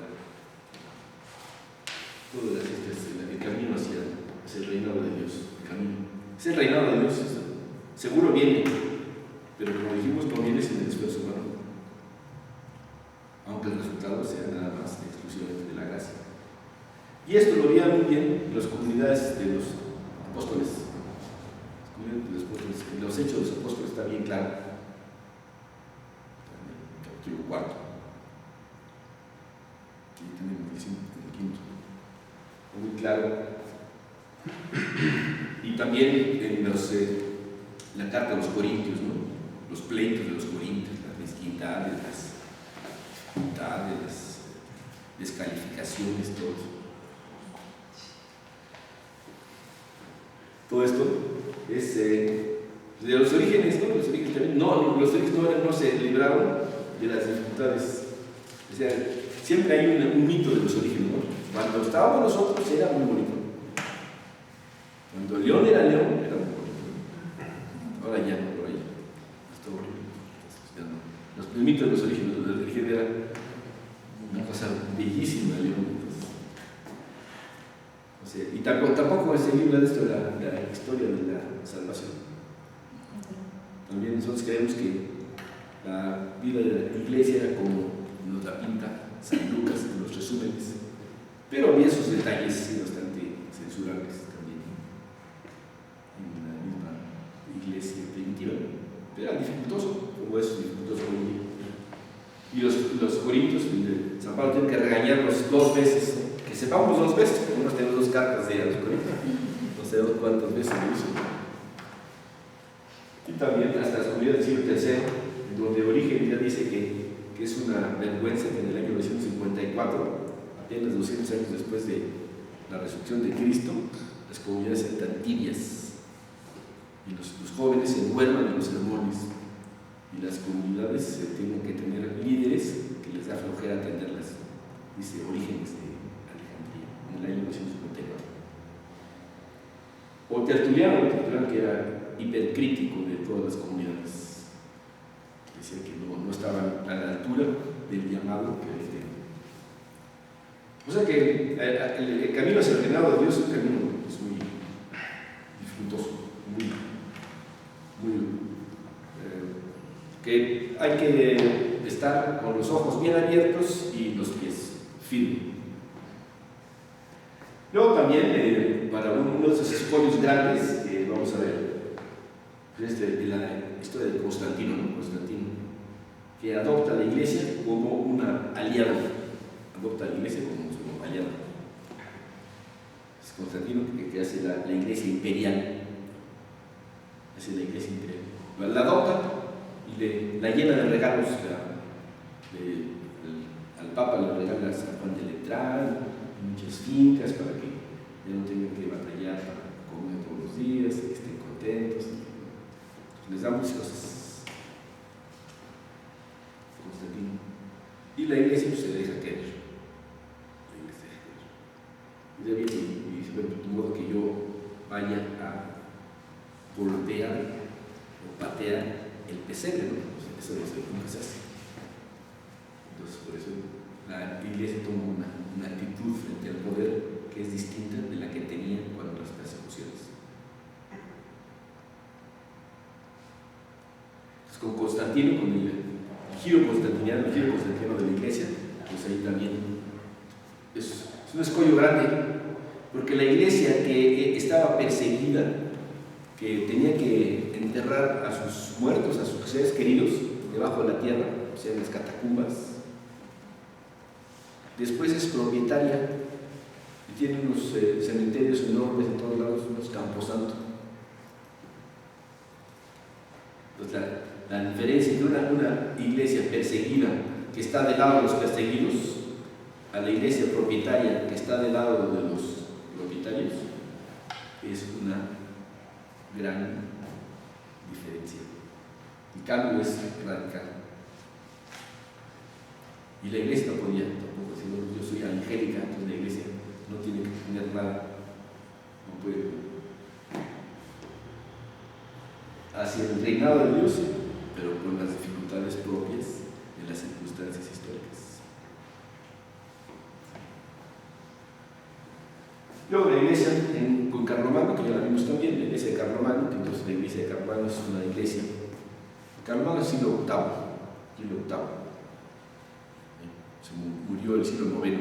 camino hacia el reinado de Dios. El camino. Es el reinado de Dios. Seguro viene, pero como dijimos, no viene sin el esfuerzo humano, aunque el resultado sea nada más exclusivamente de la gracia. Y esto lo veían muy bien en las comunidades de los apóstoles. En los Hechos de los Apóstoles está bien claro. En el capítulo 4. Aquí tenemos el quinto. Muy claro. Y también en la carta de los Corintios, ¿no? Los pleitos de los Corintios, la mezquindad, las descalificaciones, todo eso. Todo esto es de los orígenes, ¿no? Los orígenes también, los orígenes no se libraron de las dificultades. O sea, siempre hay un mito de los orígenes, ¿no? Cuando estábamos nosotros era muy bonito. Cuando el león era león, era muy bonito. Ahora ya no, por ahí. Está horrible. El mito de los orígenes era una cosa bellísima, león. O sea, y tampoco se libra de esto de la historia de la salvación. También nosotros creemos que la vida de la iglesia era como nos la pinta San Lucas en los resúmenes, pero había esos detalles bastante censurables también en la misma iglesia primitiva, pero era dificultoso, como es dificultoso hoy en día. Y los corintios, San Pablo tiene que regañarnos 2 veces, que sepamos 2 veces, porque unos tenemos 2 cartas de los corintios, no sabemos cuántas veces lo hizo. Y también hasta las comunidades del siglo III, donde Origen ya dice que es una vergüenza que en el año 954, apenas 200 años después de la resurrección de Cristo, las comunidades sean tan tibias y los jóvenes se duerman en los sermones y las comunidades tienen que tener líderes que les da flojera atenderlas, dice Orígenes de Alejandría en el año 954. O Tertuliano que era hipercrítico de todas las comunidades, decía que no estaban a la altura del llamado que les tenía. O sea que el camino hacia el reinado de Dios es un camino muy dificultoso, muy estar con los ojos bien abiertos y los pies firmes. Luego también, para uno de esos escollos grandes, vamos a ver, la historia de Constantino, ¿no? Constantino, que adopta a la iglesia como un aliado, adopta a la iglesia como su aliado. Es Constantino que hace la iglesia imperial, hace la iglesia imperial. La adopta y la llena de regalos. Al Papa le regala San Juan de Letrán, muchas fincas para que ya no tengan que batallar para comer todos los días, que estén contentos. Les da muchas cosas. Constantino. Y la iglesia pues, se deja querer. Y de bien, y dice, bueno, de modo que yo vaya a golpear o patear el pesebre, ¿no? Eso nunca se hace. Entonces, por eso la iglesia toma una actitud frente al poder que es distinta de la que tenía cuando las persecuciones. Entonces, con Constantino, con el giro constantiniano de la iglesia, pues ahí también es un escollo grande, porque la iglesia que estaba perseguida, que tenía que enterrar a sus muertos, a sus seres queridos, debajo de la tierra, o sea, en las catacumbas, después es propietaria y tiene unos cementerios enormes en todos lados, unos camposantos. Entonces, la diferencia entre una iglesia perseguida que está del lado de los perseguidos a la iglesia propietaria que está del lado de los propietarios es una gran diferencia. El cambio es radical. Y la iglesia no podía tampoco decir, bueno, yo soy angélica, entonces la iglesia no tiene que tener nada, no puede. Hacia el reinado de Dios, pero con las dificultades propias de las circunstancias históricas. Luego la iglesia con Carlomagno, que ya la vimos también, la iglesia de Carlomagno, que entonces la iglesia de Carlomagno es una iglesia. Carlomagno es el siglo VIII. Se murió el siglo IX,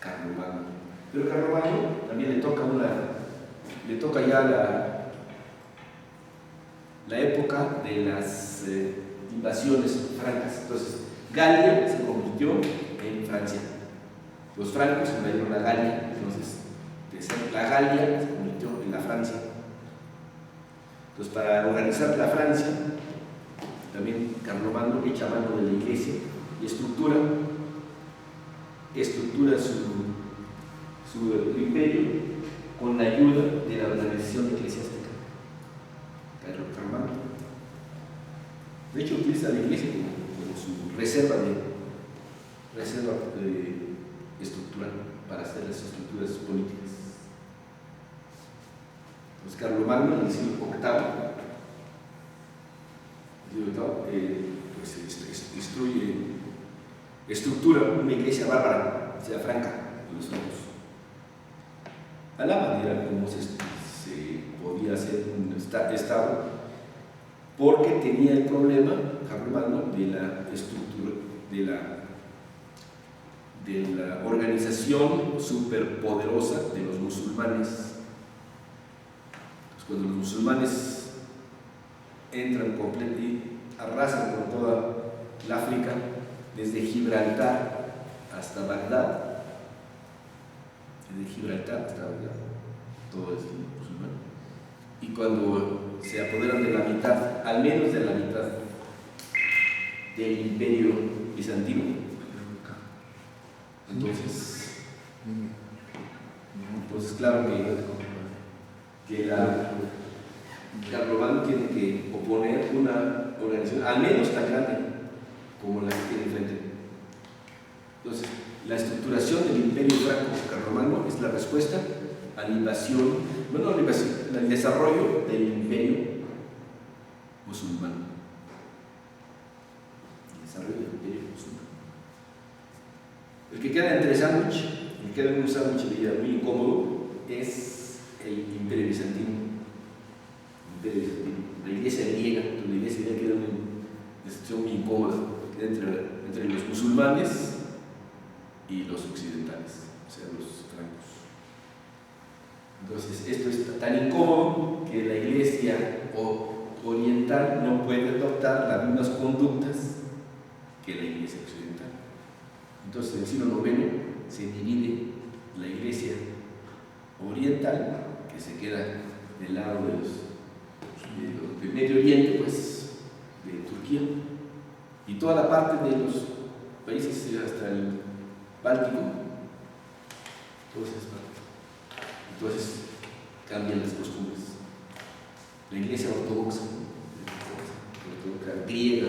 Carlomagno. Pero Carlomagno también le toca ya la época de las invasiones francas. Entonces, Galia se convirtió en Francia. Los francos invadieron la Galia, entonces la Galia se convirtió en la Francia. Entonces, para organizar la Francia, también Carlomagno echa mano de la iglesia y estructura su imperio con la ayuda de la organización eclesiástica. Carlomagno, de hecho, utiliza la iglesia como su reserva estructural para hacer las estructuras políticas. Entonces, Carlomagno en el siglo VIII estructura una iglesia bárbara, o sea, franca, de los francos, a la manera como se podía hacer un estado, porque tenía el problema, Carlomagno, de la estructura, de la organización superpoderosa de los musulmanes. Entonces, cuando los musulmanes entran completo y arrasan con toda el África, desde Gibraltar hasta Bagdad, todo es musulmán. Y cuando se apoderan de la mitad, al menos de la mitad del imperio bizantino, entonces claro que Carlomagno tiene que oponer una organización al menos tan grande como la que tiene enfrente. Entonces, la estructuración del imperio franco-carlomagno es la respuesta a la invasión, al desarrollo del imperio musulmán. El que queda entre sándwich, el que queda en un sándwich muy incómodo, es el imperio bizantino. La iglesia griega, la iglesia griega queda en una situación muy incómoda, entre los musulmanes y los occidentales, o sea, los francos. Entonces, esto es tan incómodo que la Iglesia oriental no puede adoptar las mismas conductas que la Iglesia occidental. Entonces, en el siglo IX se divide la Iglesia oriental, que se queda del lado del Medio Oriente, pues, de Turquía, y toda la parte de los países hasta el Báltico, entonces cambian las costumbres. La Iglesia ortodoxa griega,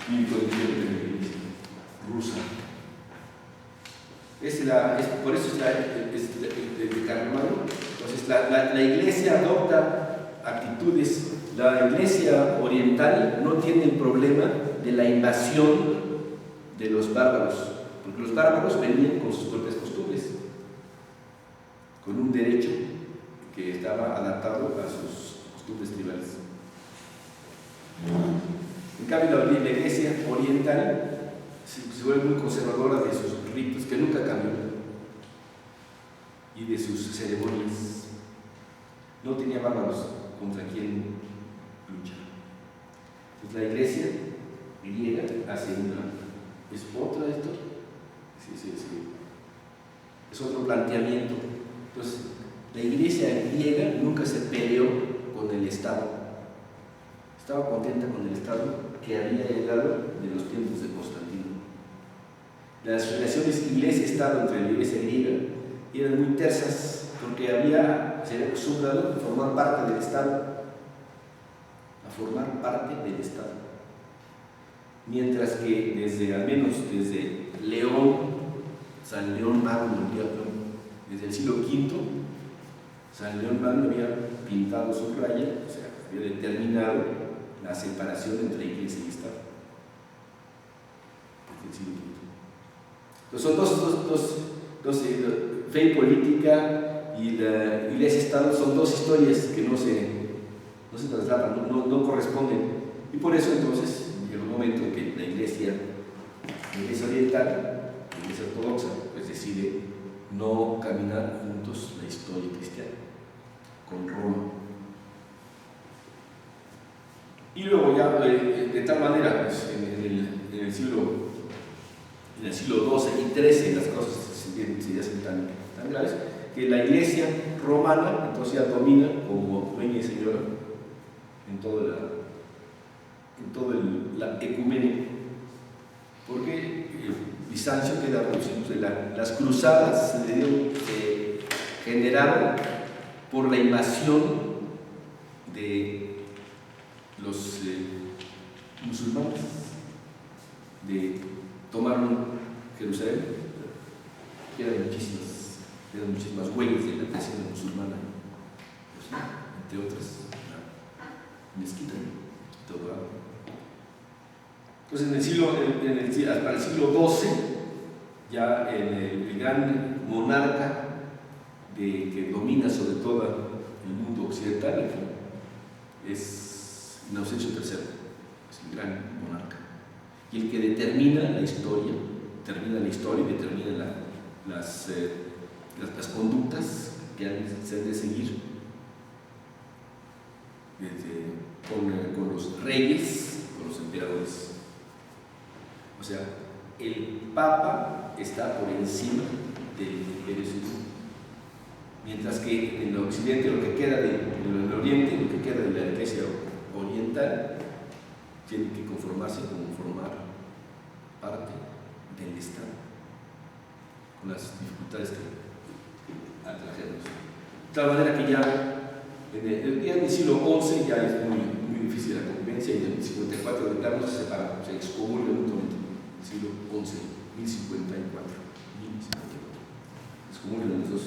y por ejemplo de la Iglesia rusa. Por eso es de Carlomagno. Entonces la Iglesia adopta actitudes. La Iglesia oriental no tiene el problema de la invasión de los bárbaros, porque los bárbaros venían con sus propias costumbres, con un derecho que estaba adaptado a sus costumbres tribales. En cambio, la Iglesia oriental se vuelve muy conservadora de sus ritos, que nunca cambió, y de sus ceremonias. No tenía bárbaros contra quien luchar. Entonces, la Iglesia griega hace ¿es otra esto? Sí. Es otro planteamiento. Entonces, la Iglesia griega nunca se peleó con el Estado. Estaba contenta con el Estado que había heredado de los tiempos de Constantino. Las relaciones Iglesia-Estado entre la Iglesia griega eran muy tersas porque se había acostumbrado a formar parte del Estado. Mientras que al menos desde San León Magno, desde el siglo V, San León Magno había pintado su raya, o sea, había determinado la separación entre Iglesia y Estado. Desde el siglo V. Entonces son dos fe y política y la Iglesia-Estado son dos historias que no se traslapan, no corresponden. Y por eso entonces llega un momento en que la Iglesia oriental, la Iglesia ortodoxa, pues decide no caminar juntos la historia cristiana con Roma. Y luego ya de tal manera, pues, en el siglo XII y XIII las cosas se hacen tan graves que la Iglesia romana entonces ya domina como dueña y señora en todo la ecumenia, porque Bizancio queda reducido. Las cruzadas se generaron por la invasión de los musulmanes, tomaron Jerusalén, que eran muchísimas huellas de la nación musulmana, pues, entre otras mezquita, todo. Entonces para el siglo XII, ya el gran monarca que domina sobre todo el mundo occidental es Inocencio III, es el gran monarca, y el que determina la historia y determina las conductas que se han de seguir con los reyes, con los emperadores. O sea, el Papa está por encima del Imperio Civil, mientras que en el Occidente, en el Oriente, lo que queda de la Iglesia oriental, tiene que conformarse como formar parte del Estado, con las dificultades que atrajeron. De tal manera que ya en el siglo XI ya es muy difícil la convivencia, y en el 54 de plano se separa, se excomulga mutuamente. El siglo XI, 1054, excomulgan los dos.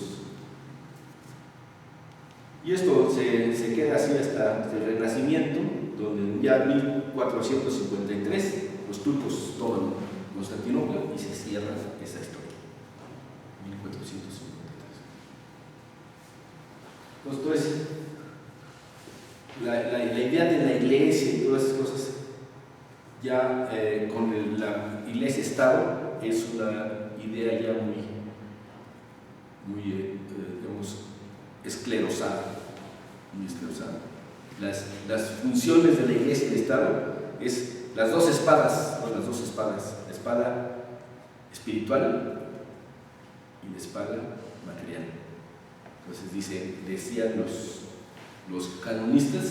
Y esto se queda así hasta el Renacimiento, donde ya en 1453 los turcos toman Constantinopla y se cierra esa historia. 1453. Entonces, la idea de la Iglesia y todas esas cosas ya con la Iglesia-Estado es una idea ya muy digamos, esclerosada, muy esclerosada. Las funciones de la Iglesia y del Estado es las dos espadas, la espada espiritual y la espada material. Entonces decían los canonistas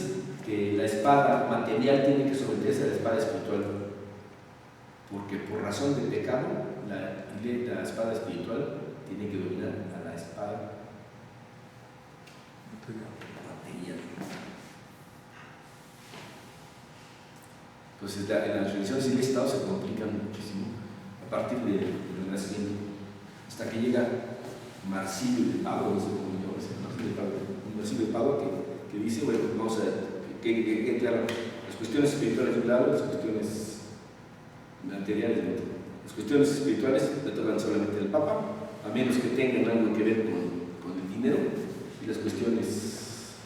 que la espada material tiene que someterse a la espada espiritual, porque por razón del pecado la espada espiritual tiene que dominar a la espada material. Entonces en las religiones Iglesia-Estado se complican muchísimo a partir del Renacimiento, hasta que llega Marsilio de Pablo, no sé cómo se llama, Marsilio de Pablo, que dice, bueno, vamos a ver, que claro, las cuestiones espirituales de un lado, las cuestiones materiales de otro. Las cuestiones espirituales le tocan solamente al Papa, a menos que tengan algo que ver con el dinero, y las cuestiones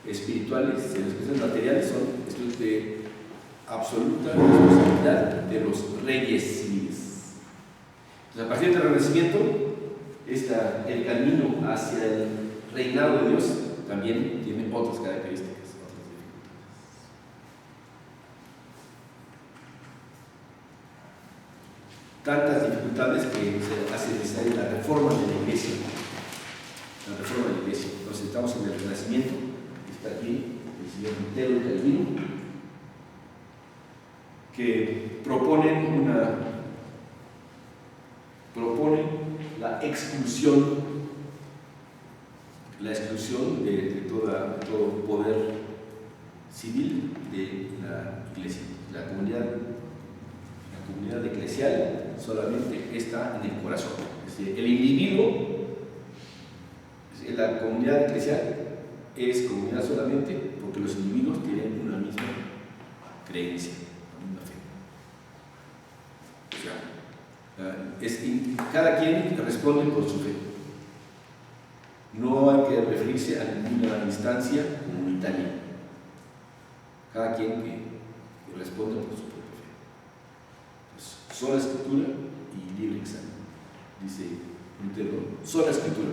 espirituales y las cuestiones materiales son estudios de absoluta responsabilidad de los reyes civiles. Entonces, a partir del Renacimiento, el camino hacia el reinado de Dios también tiene otras características. Tantas dificultades que se hace necesaria la reforma de la Iglesia. Entonces estamos en el Renacimiento, está aquí el señor Lutero y Calvino, que proponen la exclusión de todo poder civil de la Iglesia. La comunidad eclesial solamente está en el corazón. Es decir, el individuo, la comunidad eclesial es comunidad solamente porque los individuos tienen una misma creencia, una misma fe. Cada quien responde por su fe. No hay que referirse a ninguna instancia comunitaria. Cada quien que responde por su propia fe. Pues, sola escritura y libre examen, dice Lutero. Sola escritura,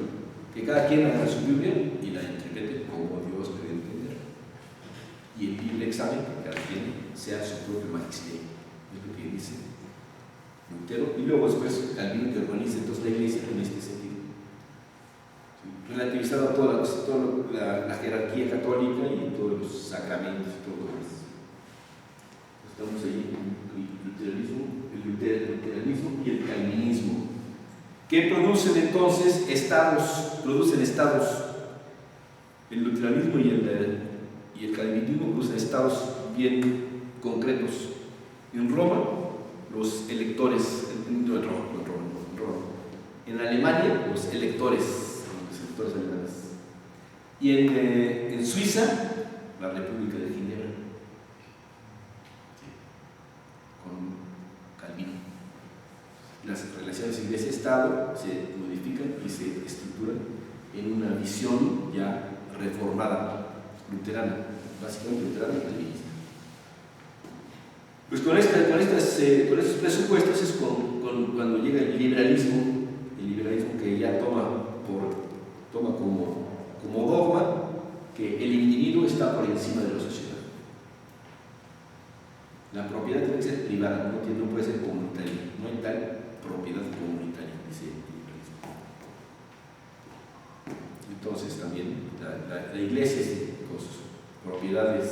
que cada quien haga su Biblia y la interprete como Dios debe entender. Y el libre examen, que cada quien sea su propio magisterio. Es lo que dice Lutero. Y luego después Calvino, que organiza entonces la Iglesia en este sentido, relativizando toda la jerarquía católica y todos los sacramentos y todo lo demás. Estamos ahí en el luteranismo y el calvinismo, que producen entonces estados. El luteranismo y el calvinismo producen estados bien concretos. En Roma, los electores, en Alemania, los electores alemanes, y en Suiza, la República de Ginebra, con Calvino. Las relaciones Iglesia-Estado se modifican y se estructuran en una visión ya reformada, luterana, básicamente luterana y calvinista. Pues con estos presupuestos es cuando llega el liberalismo que ya toma como dogma que el individuo está por encima de la sociedad. La propiedad tiene que ser privada, no puede ser comunitaria. No hay tal propiedad comunitaria, dice el liberalismo. Entonces también la Iglesia con sus propiedades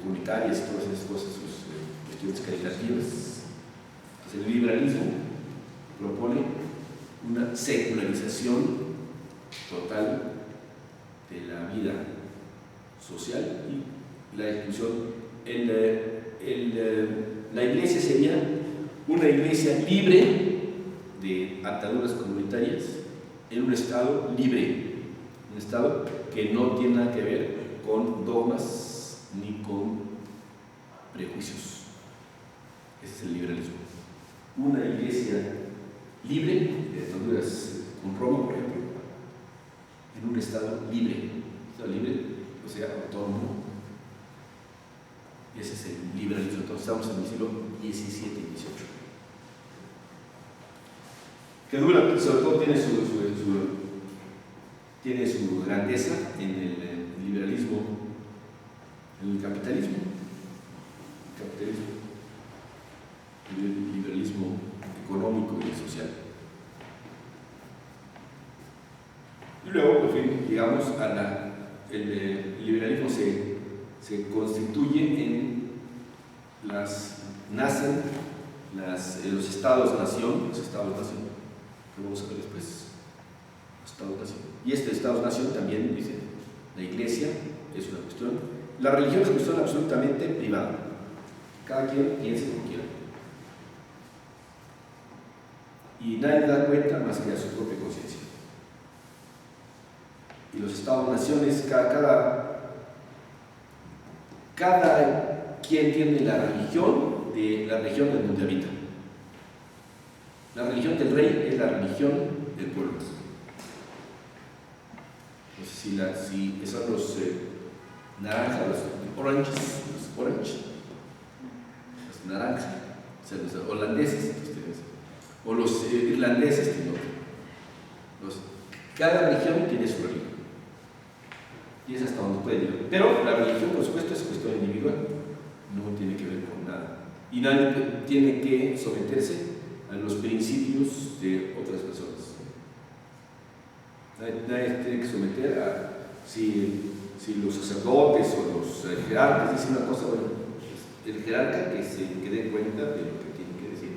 comunitarias y todas esas cosas, sus cuestiones caritativas. Entonces el liberalismo propone una secularización total de la vida social y la exclusión. La Iglesia sería una Iglesia libre de ataduras comunitarias en un Estado libre, un Estado que no tiene nada que ver con dogmas ni con prejuicios. Ese es el liberalismo. Una Iglesia libre de ataduras con Roma, por ejemplo, en un Estado libre, o sea, autónomo, Ese es el liberalismo. Entonces estamos en el siglo XVII y XVIII. Que dura, sobre todo tiene su grandeza en el liberalismo, en el capitalismo. El liberalismo económico y social. Y luego, por fin, llegamos a el liberalismo se constituye en nacen los estados-nación, que vamos a ver después, estados-nación. Y este estados-nación también, dice, la iglesia es una cuestión, la religión es una cuestión absolutamente privada. Cada quien piense como quiera. Y nadie da cuenta más que a su propia conciencia. Y los estados-naciones, cada quien tiene la religión de la región en donde habita. La religión del rey es la religión del pueblo. No sé si son los naranjas, los orange, los naranjas, o sea, los holandeses, o los irlandeses, cada región tiene su religión. Y es hasta donde puede llegar. Pero la religión, por supuesto, es cuestión individual, no tiene que ver con nada. Y nadie tiene que someterse a los principios de otras personas. Nadie tiene que someter a si los sacerdotes o los jerarcas dicen una cosa, bueno, pues el jerarca que dé cuenta de lo que tiene que decir.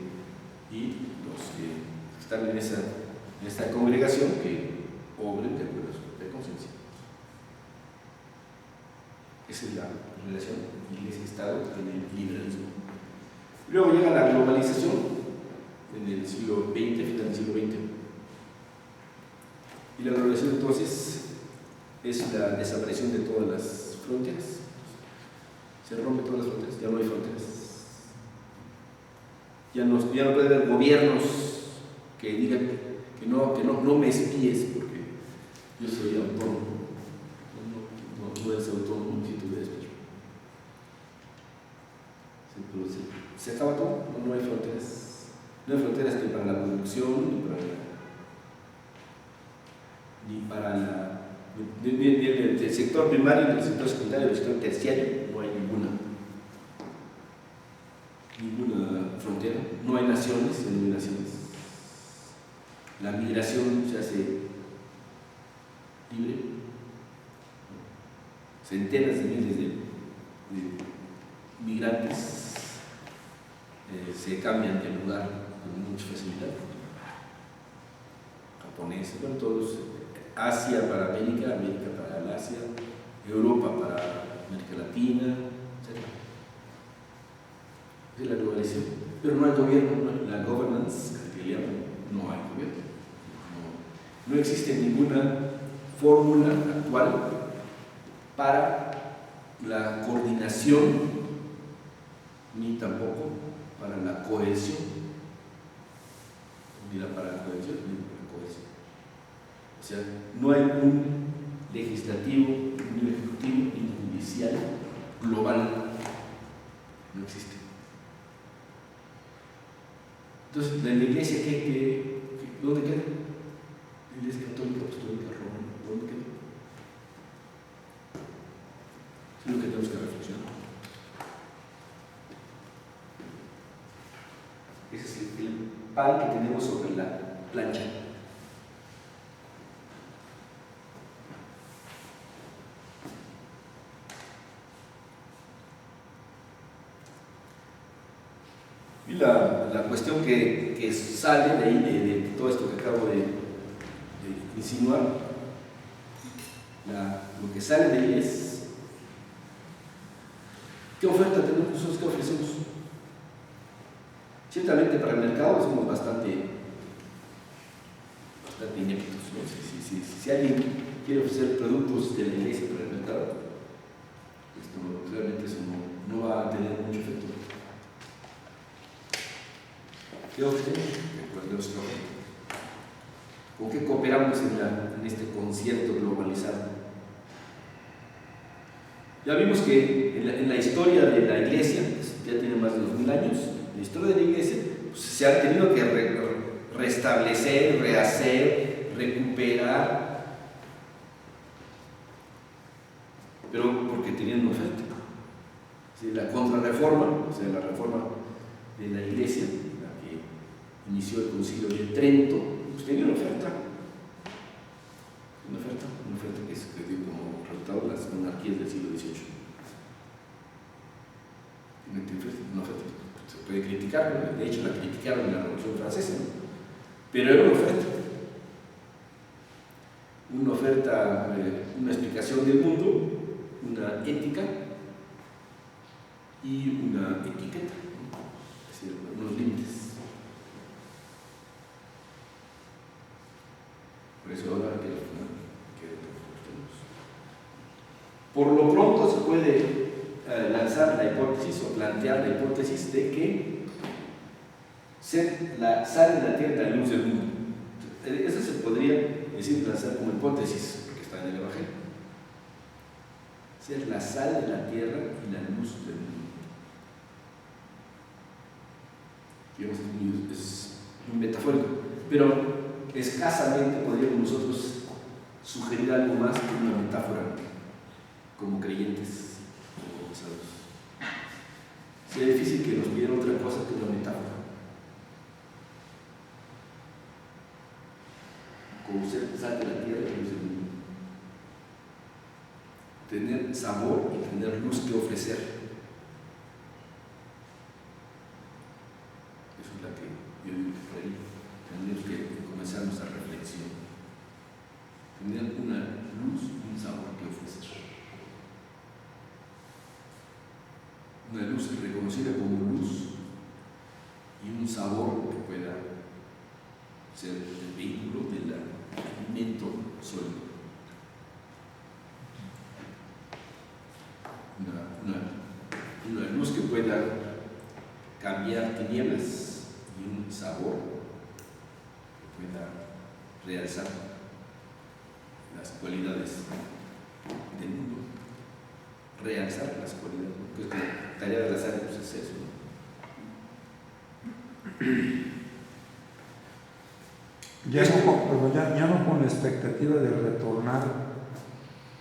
Y los que están en esta congregación que obren de acuerdo a su propia conciencia. Esa es la relación Iglesia-Estado en el liberalismo. Luego llega la globalización en el siglo XX, final del siglo XX. Y la globalización entonces es la desaparición de todas las fronteras. Se rompen todas las fronteras, ya no hay fronteras. Ya no puede haber gobiernos que digan que no me espíes porque yo soy autónomo. No eres autónomo si tú eres peor. Se acaba todo, no hay fronteras. No hay fronteras ni para la producción, ni para el sector primario, ni el sector secundario, el sector terciario, no hay ninguna frontera, no hay naciones, no hay naciones. La migración se hace libre. Centenas de miles de migrantes se cambian de lugar con mucha facilidad. Japoneses, bueno, todos. Asia para América, América para el Asia, Europa para América Latina, etc. Es la globalización. Pero no hay gobierno, la governance que le llaman, no hay gobierno. No existe ninguna fórmula actual para la coordinación, ni tampoco para la cohesión, ni para la cohesión, ni para la cohesión. O sea, no hay un legislativo, ni un ejecutivo, ni un judicial global. No existe. Entonces, la iglesia, ¿dónde queda? La iglesia católica, apostólica, romana, ¿dónde queda? Es lo que tenemos que reflexionar. Ese es el pan que tenemos sobre la plancha. Y la cuestión que sale de ahí, de todo esto que acabo de insinuar, lo que sale de ahí es: ¿qué oferta tenemos nosotros? ¿Qué ofrecemos? Ciertamente para el mercado somos bastante ineptos, ¿no? Si alguien quiere ofrecer productos de la iglesia para el mercado, realmente eso no va a tener mucho efecto. ¿Qué ofrecemos? ¿Con qué cooperamos en este concierto globalizado? Ya vimos que en la historia de la Iglesia, que ya tiene más de 2000 años, la historia de la Iglesia, pues, se han tenido que restablecer, rehacer, recuperar, pero porque tenían una oferta. Sí, la contrarreforma, o sea, la reforma de la Iglesia, la que inició el Concilio de Trento, pues tenía una oferta que dio como resultado las monarquías del siglo XVIII. Una oferta, se puede criticar, ¿no? De hecho la criticaron en la Revolución Francesa, ¿no? Pero era una oferta, una explicación del mundo, una ética y una etiqueta, ¿no? Es decir, unos límites. Por eso ahora que por lo pronto se puede lanzar la hipótesis o plantear la hipótesis de que ser la sal de la tierra y la luz del mundo. Eso se podría decir lanzar como hipótesis, porque está en el Evangelio. Ser la sal de la tierra y la luz del mundo. Digamos, es muy metafórico, pero escasamente podríamos nosotros sugerir algo más que una metáfora como creyentes o bautizados. Sería difícil que nos pidiera otra cosa que una metáfora. Como ser sal de la tierra y luz del mundo. Tener sabor y tener luz que ofrecer. Eso es la que yo digo que por ahí tendríamos que comenzar nuestra reflexión. Tener una luz y un sabor que ofrecer. Una luz reconocida como luz y un sabor que pueda ser el vehículo del alimento sólido. Una luz que pueda cambiar tinieblas y un sabor que pueda realzar las cualidades del mundo. Realzar las cualidades, pues la tarea de la sal pues es eso, ¿no? Ya no con la expectativa de retornar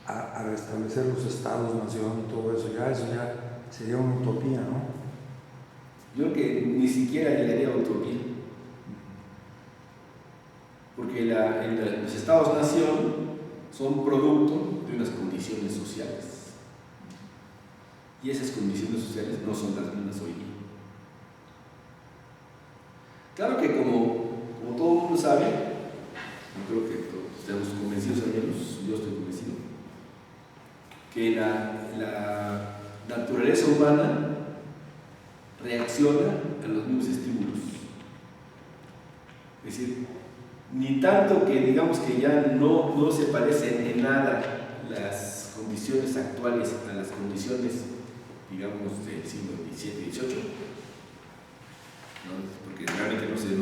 a restablecer los estados-nación y todo eso, eso ya sería una utopía, ¿no? Yo creo que ni siquiera llegaría a utopía, porque los estados-nación son producto de unas condiciones sociales. Y esas condiciones sociales no son las mismas hoy día. Claro que como todo el mundo sabe, yo creo que todos estamos convencidos, al menos yo estoy convencido, que la naturaleza humana reacciona a los mismos estímulos. Es decir, ni tanto que digamos que ya no se parecen en nada las condiciones actuales a las condiciones, digamos, del siglo XVII y XVIII, ¿no? Porque realmente no se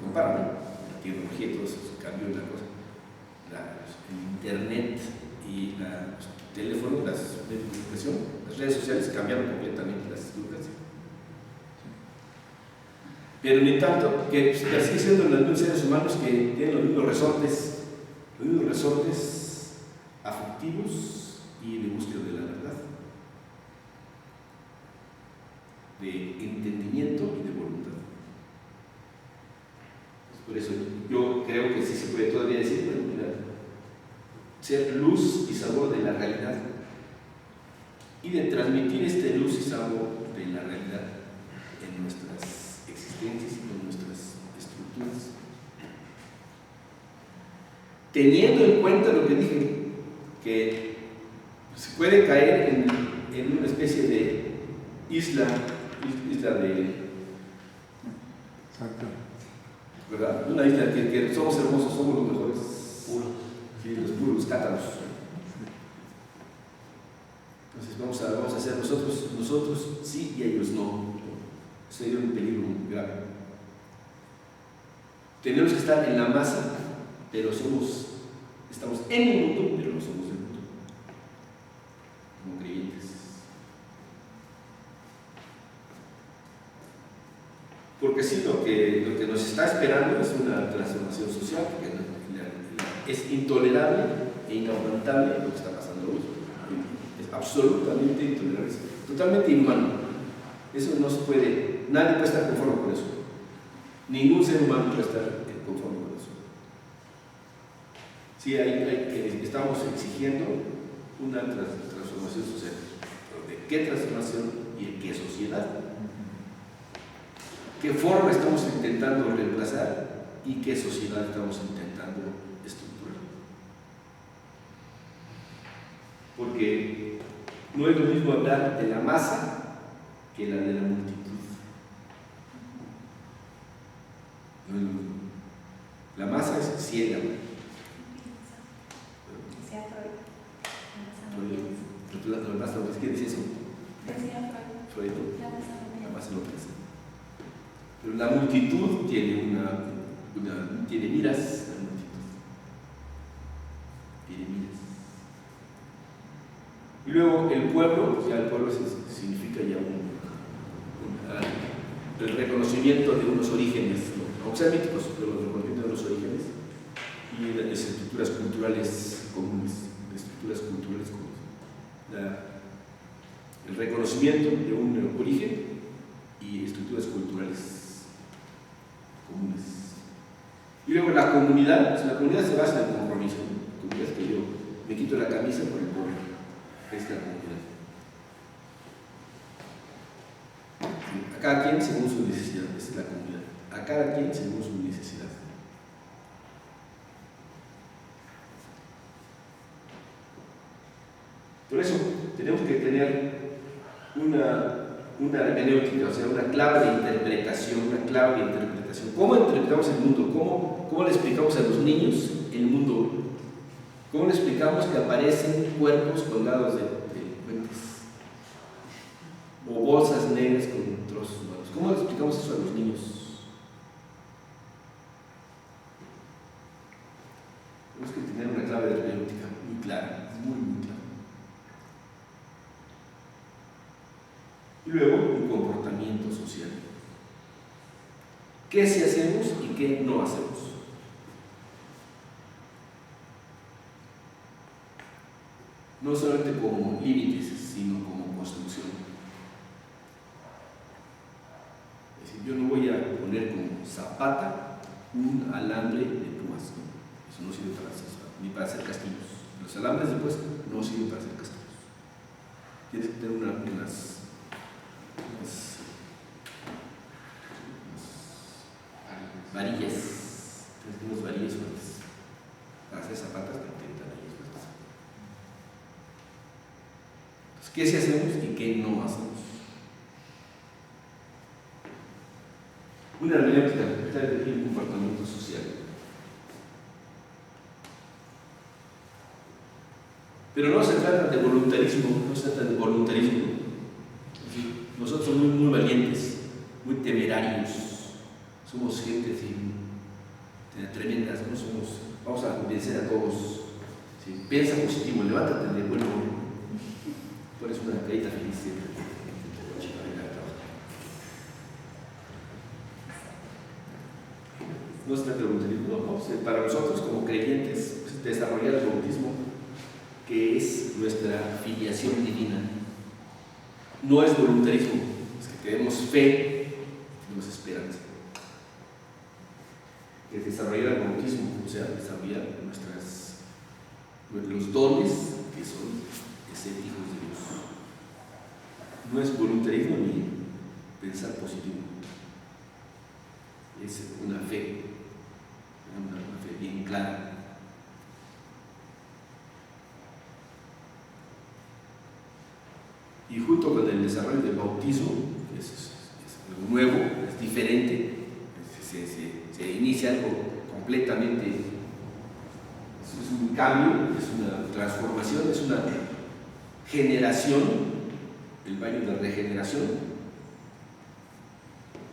comparan, ¿no? La tecnología y todo eso cambió la cosa. El internet y los teléfonos, las medios de comunicación, las redes sociales cambiaron completamente las circunstancias. Pero ni tanto, que sigue siendo los mismos seres humanos que tienen los mismos resortes afectivos y de búsqueda de la verdad, de entendimiento y de voluntad. Por eso yo creo que sí se puede todavía decir, bueno, mira, ser luz y sabor de la realidad y de transmitir este luz y sabor de la realidad en nuestras existencias y en nuestras estructuras. Teniendo en cuenta lo que dije, que se puede caer en una especie de isla de... Exacto. ¿Verdad? Una isla que somos hermosos, somos los mejores. Puros. Sí, los puros cátaros. Entonces vamos a hacer nosotros sí y ellos no. Sería un peligro muy grave. Tenemos que estar en la masa, pero estamos en el mundo, pero no somos del mundo. Como creyentes. porque sí, lo que nos está esperando es una transformación social, porque es intolerable e inaguantable lo que está pasando hoy. Es absolutamente intolerable, es totalmente inhumano. Eso no se puede, nadie puede estar conforme con eso. Ningún ser humano puede estar conforme con eso. Sí, estamos exigiendo una transformación social. ¿De qué transformación y en qué sociedad? ¿Qué forma estamos intentando reemplazar y qué sociedad estamos intentando estructurar? Porque no es lo mismo hablar de la masa que la de la multitud. No es lo mismo. La masa es ciega. ¿Qué dice eso? Freud. La masa no piensa. Pero la multitud tiene tiene miras, la multitud. Tiene miras. Y luego el pueblo, ya el pueblo significa ya el reconocimiento de unos orígenes, aunque sean míticos, pero el reconocimiento de los orígenes y las estructuras culturales comunes. El reconocimiento de un origen y estructuras culturales comunes. Y luego la comunidad, pues la comunidad se basa en el compromiso. La comunidad es que yo me quito la camisa por el pueblo. Es la comunidad. A cada quien según su necesidad, esa es la comunidad. A cada quien según su necesidad. Por eso tenemos que tener una hermenéutica, o sea, una clave de interpretación, ¿Cómo interpretamos el mundo? ¿Cómo le explicamos a los niños el mundo? ¿Cómo le explicamos que aparecen cuerpos colgados de puentes? O bolsas negras con trozos humanos. ¿Cómo le explicamos eso a los niños? Tenemos que tener una clave de hermenéutica muy clara, muy clara. Y luego un comportamiento social. ¿Qué sí hacemos y qué no hacemos? No solamente como límites, sino como construcción. Es decir, yo no voy a poner como zapata un alambre de púas, ¿no? Eso no sirve para hacer, ni para hacer castillos. Los alambres de púas no sirven para hacer castillos. Tienes que tener unas varillas, unas varillas fuertes para hacer zapatas que intentan varillas fuertes. Entonces, ¿qué sí hacemos y qué no hacemos? Una hermenéutica está de un comportamiento social. Pero no se trata de voluntarismo, Nosotros somos muy valientes, muy temerarios. Somos gente tremendas, ¿no? Vamos a convencer a todos. ¿Sí? Piensa positivo, levántate de buen humor. Pones una carita feliz siempre. No se trata de voluntarismo, no. Para nosotros como creyentes, desarrollar el bautismo, que es nuestra filiación divina, no es voluntarismo, es que tenemos fe, tenemos esperanza. Es desarrollar el bautismo, o sea, desarrollar los dones que son de ser hijos de Dios. No es voluntarismo ni pensar positivo, es una fe bien clara. Y junto con el desarrollo del bautismo, que es lo nuevo, es diferente, se inicia algo completamente, es un cambio, es una transformación, es una generación, el baño de regeneración,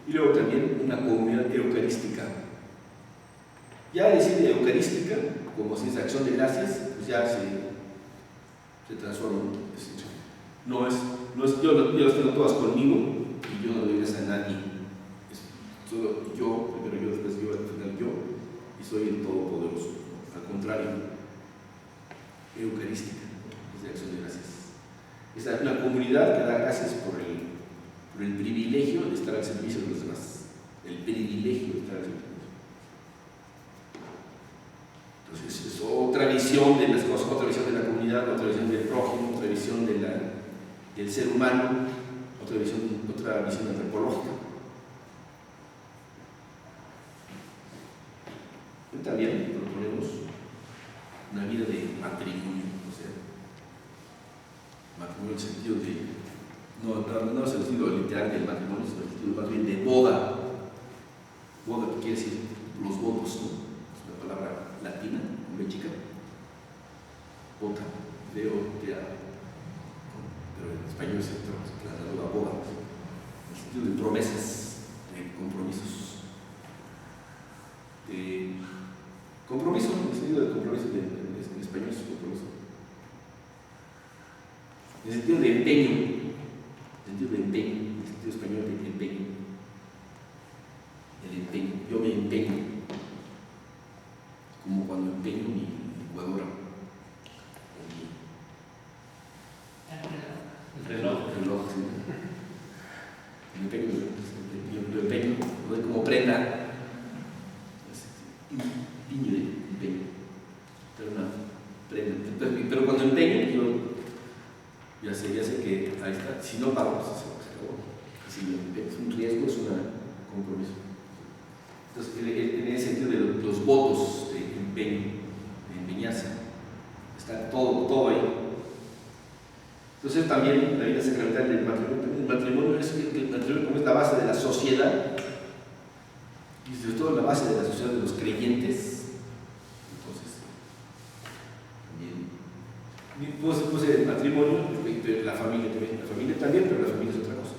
y luego también una comunidad eucarística. Ya decir eucarística, como si es acción de gracias, pues ya se transforma. No es yo las tengo todas conmigo y yo no doy gracias a nadie. solo yo, primero yo, después yo, al final yo, y soy el Todopoderoso. Al contrario, eucarística, es de acción de gracias. Es una comunidad que da gracias por el privilegio de estar al servicio de los demás. El privilegio de estar al servicio. Entonces, es otra visión de las cosas, otra visión de la comunidad, otra visión del prójimo, otra visión del ser humano, otra visión antropológica. Y también proponemos una vida de matrimonio, o sea, matrimonio en el sentido de, no en el sentido literal del matrimonio, sino en el sentido más bien de boda. Boda, que quiere decir los votos, ¿no? Es una palabra latina, muy chica. Bota, D-O-T-A. Pero en español se trasladó a boda, en el sentido de promesas, de compromisos. Compromiso, en el sentido de compromiso, en español es compromiso. En el sentido de empeño, en el sentido español de empeño. El empeño, yo me empeño, como cuando empeño mi licuadora, el reloj, sí. El empeño, lo empeño, lo doy como prenda. Piño de empeño, pero cuando empeño, yo ya sé que ahí está, si no pago, pues se acabó. Si es un riesgo, es un compromiso. Entonces, en ese sentido de los votos de empeño, de empeñarse, está todo ahí. Entonces también la vida sacramental del matrimonio, el matrimonio como es la base de la sociedad, y sobre todo la base de la sociedad de los creyentes. Entonces, también puse el matrimonio, la familia también, pero la familia es otra cosa.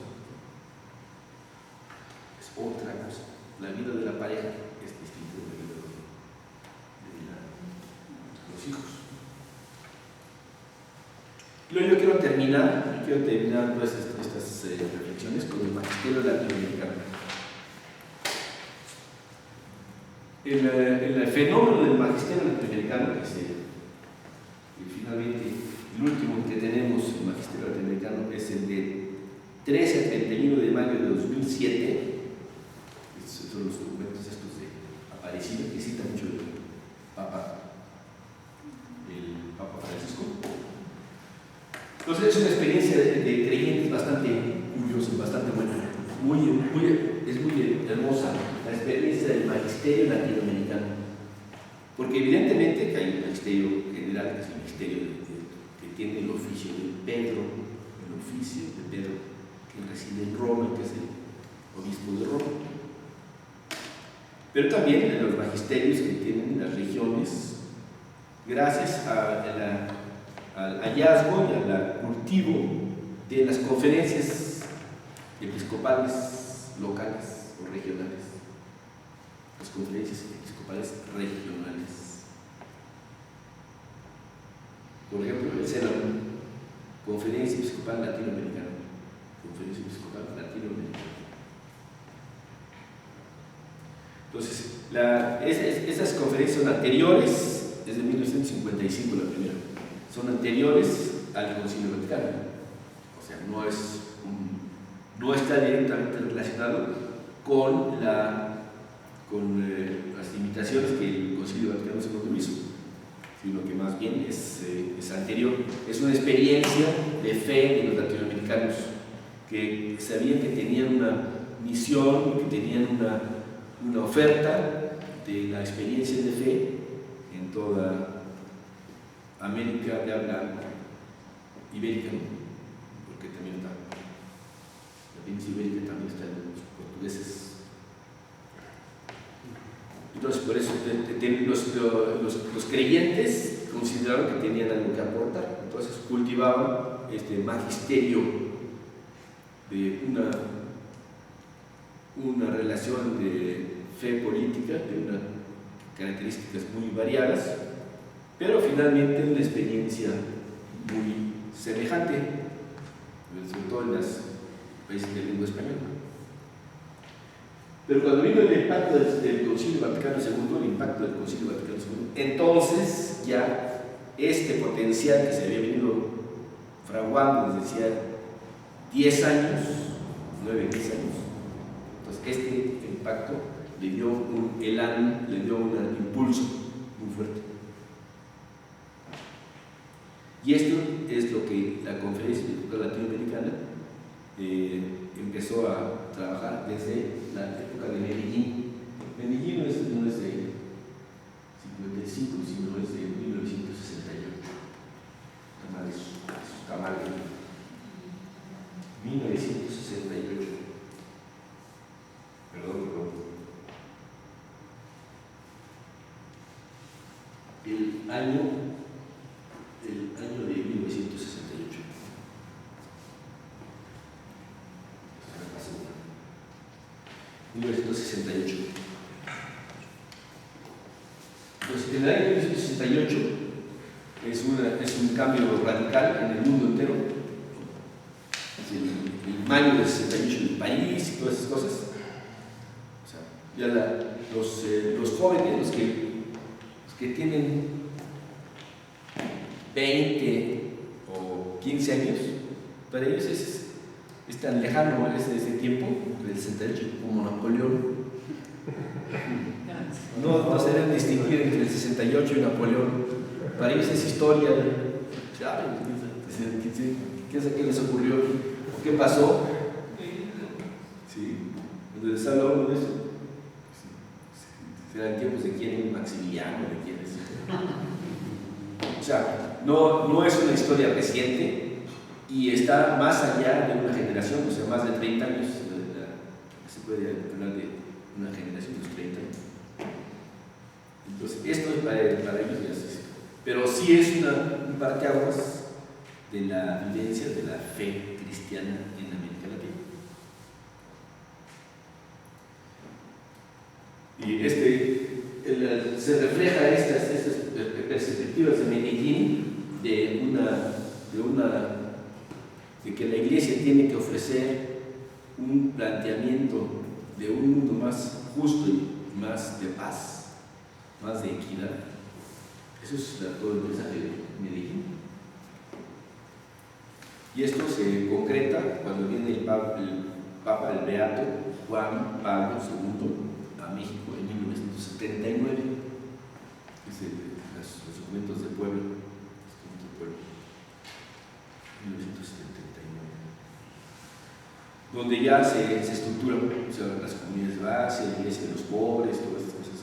Es otra cosa. La vida de la pareja es distinta de la vida de los hijos. Luego yo quiero terminar pues, estas reflexiones con el magisterio latinoamericano. El fenómeno del magisterio latinoamericano, que finalmente el último que tenemos, el magisterio latinoamericano, es el de 13 a 31 de mayo de 2007. Estos son los documentos estos de Aparecida, que cita mucho el Papa Francisco. Entonces es una experiencia de creyentes bastante curiosa, bastante buena, es muy hermosa la experiencia del magisterio latinoamericano, porque evidentemente que hay un magisterio general, que es el magisterio que tiene el oficio de Pedro, que reside en Roma, que es el obispo de Roma, pero también en los magisterios que tienen las regiones, gracias al hallazgo y al cultivo de las conferencias episcopales locales o regionales. Las conferencias episcopales regionales. Por ejemplo, el CELAM, Conferencia Episcopal Latinoamericana. Conferencia Episcopal Latinoamericana. Entonces, esas conferencias son anteriores, desde 1955 la primera, son anteriores al Concilio Vaticano. O sea, no está directamente relacionado con las limitaciones que el Concilio Vaticano II hizo, sino que más bien es anterior. Es una experiencia de fe de los latinoamericanos que sabían que tenían una misión, que tenían una oferta de la experiencia de fe en toda América de habla ibérica, ¿no? Porque también está la península ibérica, también están los portugueses. Entonces, por eso los creyentes consideraron que tenían algo que aportar, entonces cultivaban este magisterio de una relación de fe política, de unas características muy variadas, pero finalmente una experiencia muy semejante, sobre todo en los países de lengua española. Pero cuando vino el impacto del Concilio Vaticano II, el impacto del Concilio Vaticano II, entonces ya este potencial que se había venido fraguando desde hacía 10 años, 9, 10 años, entonces este impacto le dio un elan, le dio un impulso muy fuerte. Y esto es lo que la Conferencia Episcopal Latinoamericana empezó a trabajar desde la época de Medellín. Medellín no es de 55, sino es de 1968. Tamal, 1968. Perdón. El año de 1968. 1968. Pues en el año 1968 es un cambio radical en el mundo entero. El mayo del 68 en el país y todas esas cosas. O sea, ya los jóvenes, los que tienen 20 o 15 años, para ellos es tan lejano ese tiempo del 68 como Napoleón. No se deben distinguir entre el 68 y Napoleón. Para ellos es historia. ¿Qué les ocurrió? ¿Qué pasó? Sí, cuando les habla uno de eso, serán tiempos de quién, Maximiliano, de quién es. O sea, no es una historia reciente y está más allá de una generación, o sea, más de 30 años. Se puede hablar de una generación de los 30 años. Entonces, esto es para ellos ya se. Pero sí es un parteaguas de la vivencia de la fe cristiana en América Latina. Y se refleja estas perspectivas de Medellín de que la Iglesia tiene que ofrecer un planteamiento de un mundo más justo y más de paz, más de equidad. Eso es todo el mensaje de Medellín. Y esto se concreta cuando viene el Papa, el Beato Juan Pablo II, a México en 1979. Los documentos de Puebla. 1979. Donde ya se estructuran, o sea, las comunidades de base, la iglesia de los pobres, todas estas cosas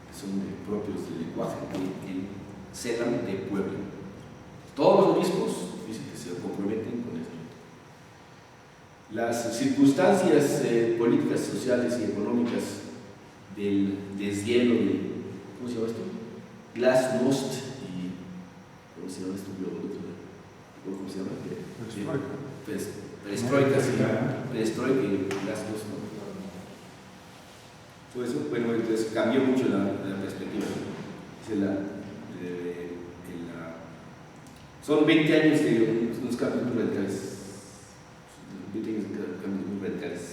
que son propios del lenguaje del CELAM de Puebla. Todos los obispos dicen que se comprometen con esto. Las circunstancias políticas, sociales y económicas del deshielo de, ¿cómo se llama esto? Glasnost y, ¿cómo se llama esto? ¿Cómo se llama? Perestroika, sí. Perestroika y Glasnost, ¿no? Todo eso, bueno, entonces cambió mucho la perspectiva. Son 20 años de unos cambios muy radicales. 20 años de cambios muy radicales.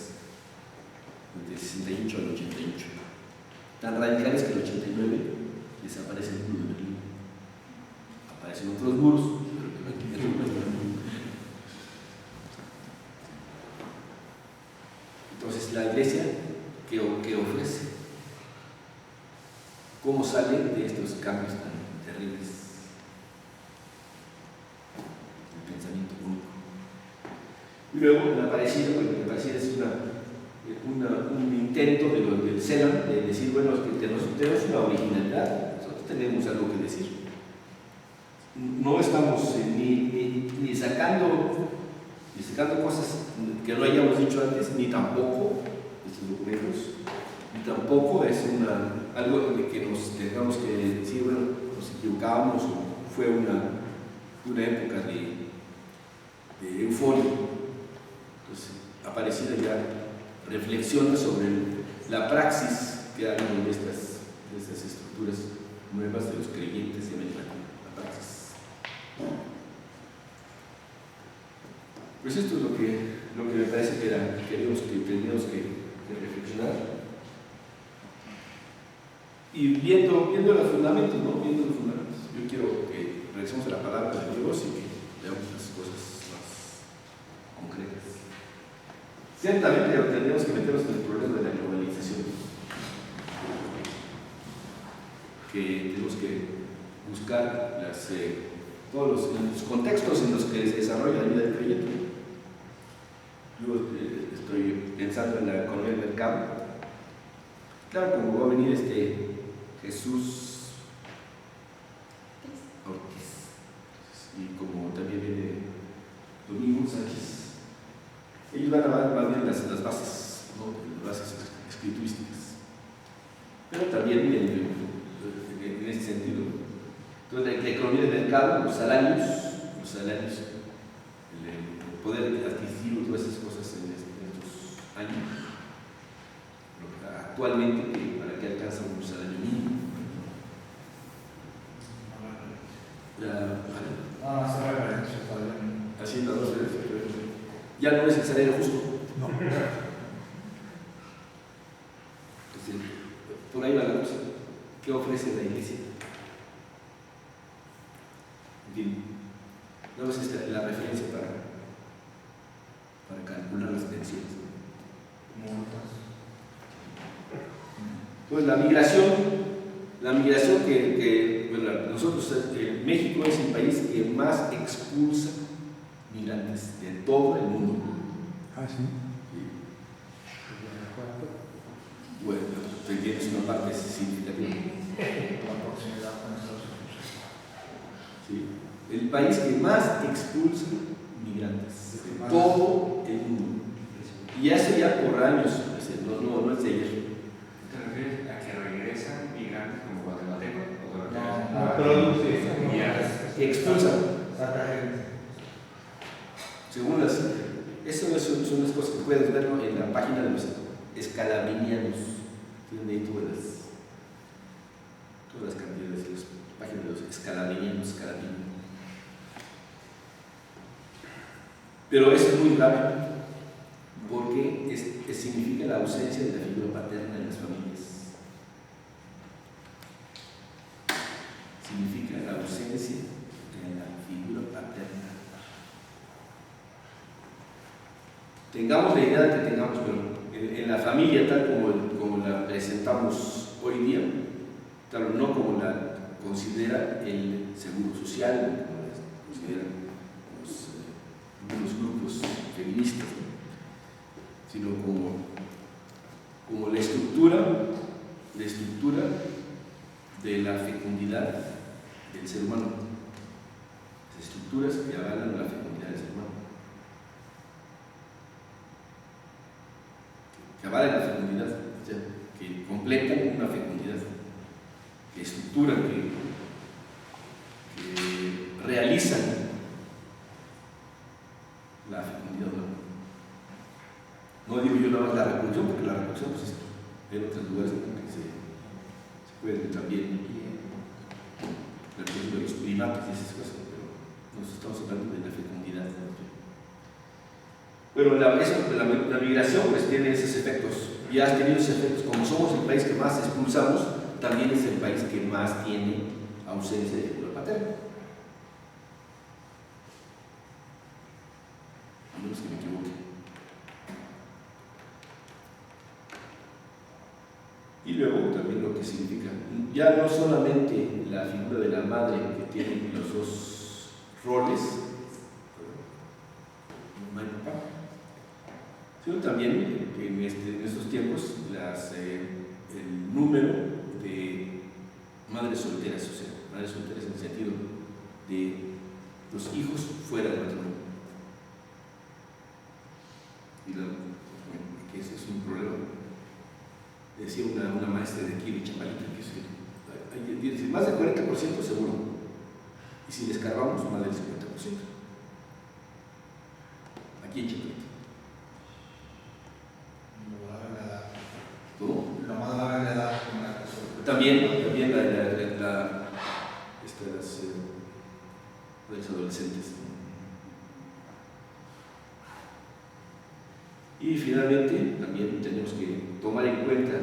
Del 68 al 88. Tan radicales que el 89 desaparece el muro de Berlín. Aparecen otros muros, pero que aquí entonces la iglesia que ofrece, cómo sale de estos cambios tan terribles el pensamiento único. Y luego la Aparecida, bueno, la Aparecida es un intento del CELAM de decir, bueno, que nosotros tenemos una originalidad, nosotros tenemos algo que decir. No estamos ni sacando cosas que no hayamos dicho antes, ni tampoco estos documentos, ni tampoco es algo de que nos tengamos que decir, bueno, nos equivocábamos o fue una época de euforia. Entonces, Aparecida ya reflexiona sobre la praxis que hay en estas estructuras nuevas de los creyentes de América Latina, la praxis. Pues esto es lo que me parece que teníamos que reflexionar. Y viendo los fundamentos, ¿no? Viendo los fundamentos. Yo quiero que regresemos a la palabra de Dios y que veamos las cosas más concretas. Ciertamente tendríamos que meternos en el problema de la globalización, que tenemos que buscar todos los contextos en los que se desarrolla la vida del creyente. Yo estoy pensando en la economía del mercado. Claro, como va a venir Jesús Ortiz y como también viene Domingo Sánchez, ellos van a dar más bien las bases, ¿no? Las bases escriturísticas, pero también en ese sentido. Entonces, la economía del mercado, los salarios, el poder adquisitivo, todas esas cosas en estos años. Actualmente, ¿para qué alcanza un salario mínimo? Haciendo dos veces. Ya no es el salario justo. No. Por ahí va la cosa. ¿Qué ofrece la iglesia? En fin, no es la referencia para calcular las pensiones. Entonces, la migración que bueno, nosotros, México es el país que más expulsa migrantes de todo el mundo. Ah, sí. Bueno, tienes una parte significativa. ¿Sí? El país que más expulsa migrantes de todo el mundo. Y eso ya por años, no es de ayer. ¿Te refieres a que regresan migrantes como guatemaltecos? No, producen. Que expulsan. Según eso son las cosas que puedes ver, ¿no? En la página de los escalabrinianos. Tienen ahí todas las cantidades de las páginas de los escalabrinianos. Pero eso es muy grave, porque significa la ausencia de la figura paterna en las familias. Significa la ausencia de la figura paterna. Tengamos la idea que tengamos, pero en la familia tal como la presentamos hoy día, tal no como la considera el Seguro Social, como la consideran algunos grupos feministas, sino como la estructura de la fecundidad del ser humano, las estructuras que avalan la fecundidad del ser humano, que avalan la fecundidad, o sea, que completan una fecundidad, que estructuran, que realizan la fecundidad humana. No digo yo nada más la reproducción, porque la reproducción pues, en otros lugares que se puede también la reproducción de los primates y esas cosas, pero nos estamos hablando de la fecundidad. Bueno, la migración pues tiene esos efectos, y ha tenido esos efectos. Como somos el país que más expulsamos, también es el país que más tiene ausencia de figura paterna. A menos que me equivoque. Y luego también lo que significa, ya no solamente la figura de la madre que tiene los dos roles, mamá y papá, sino también en estos tiempos el número de madres solteras, o sea, madres solteras en el sentido de los hijos fuera del matrimonio. Y que ese es un problema. Decía una maestra de aquí de Chapalita que más del 40% seguro, y si descargamos más del 50% aquí en Chapalita. ¿Cómo? También los adolescentes. Y finalmente también tenemos que tomar en cuenta,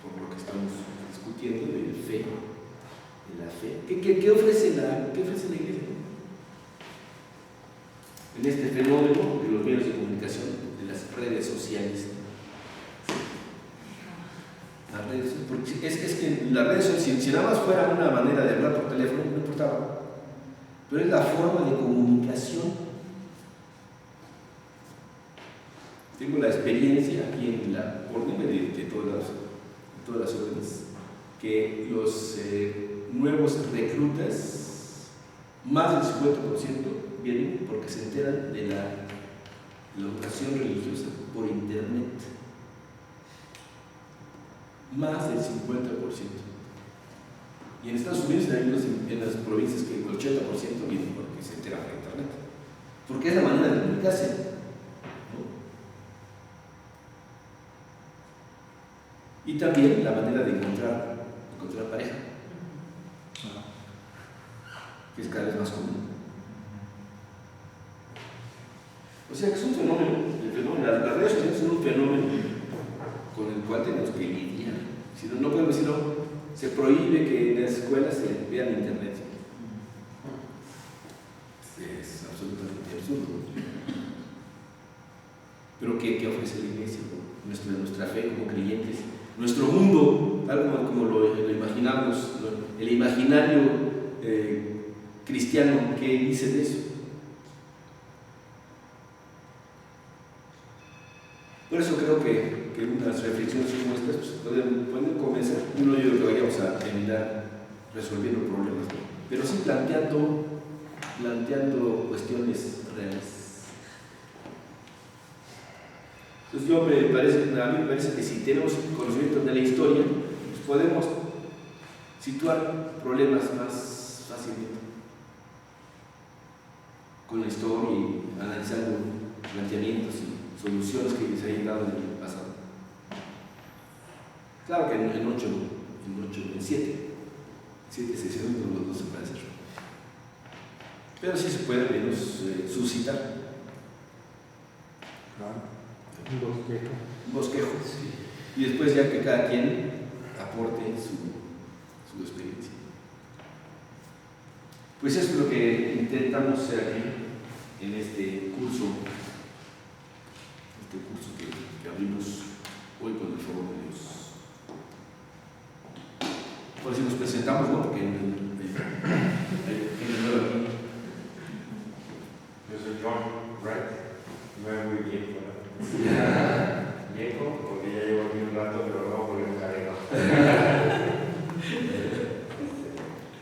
por lo que estamos discutiendo, de fe, de la fe. ¿Qué ofrece la Iglesia? En este fenómeno de los medios de comunicación, de las redes sociales. Las redes, porque es que las redes sociales, si nada más fuera una manera de hablar por teléfono, no importaba. Pero es la forma de comunicación. Tengo la experiencia aquí en la orden de todas las órdenes, que los nuevos reclutas, más del 50% vienen porque se enteran de la educación religiosa por internet. Más del 50%. Y en Estados Unidos hay en las provincias que el 80% vienen porque se enteran por internet. Porque es la manera de comunicarse, ¿no? Y también la manera de encontrar pareja, que es cada vez más común. O sea que es un fenómeno, las redes sociales son un fenómeno con el cual tenemos que lidiar. Si no podemos decir, se prohíbe que en las escuelas se vean internet. Es absolutamente absurdo. Pero ¿qué ofrece la Iglesia? Nuestra fe como creyentes, nuestro mundo, tal como lo imaginamos, el imaginario cristiano, ¿qué dice de eso? Por eso creo que unas reflexiones como estas pueden comenzar. No yo creo que vayamos a terminar resolviendo problemas, pero sí planteando cuestiones reales. Entonces a mí me parece que si tenemos conocimiento de la historia, pues podemos situar problemas más fácilmente con la historia y analizando planteamientos y soluciones que se hayan dado en el pasado. Claro que en 7 sesiones no se puede hacer, pero sí se puede al menos suscitar. Claro. Un bosquejo. Sí. Y después ya que cada quien aporte su experiencia. Pues eso es lo que intentamos hacer aquí en este curso que abrimos hoy con el favor de Dios. Por si nos presentamos, ¿no? Porque hay nuevo aquí. Yo soy John Wright, no es muy viejo, ¿no? Viejo, porque ya llevo aquí un rato, pero no porque me cargo.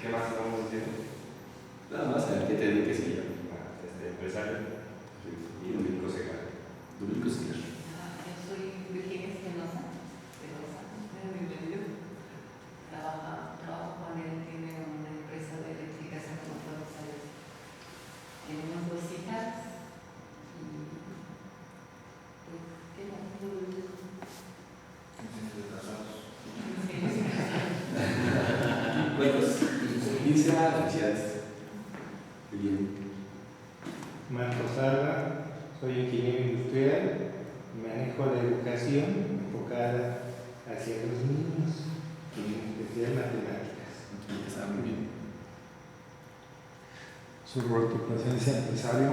¿Qué más estamos diciendo? Nada más, ¿a qué te dediques ella? Empresario y Domingo Segar. Domingo Segar. Yo soy Virginia Espinosa, muy bienvenido. Trabajo con él, tiene una empresa de electrificación como todos saben. Tenemos 2 hijas y pues, ¿qué más? Bueno, 15 felicidades. Qué bien. Marco Salva, soy ingeniero industrial, manejo la educación enfocada hacia los niños, en especial matemáticas. Está muy bien. Soy Roberto Plasencia, empresario,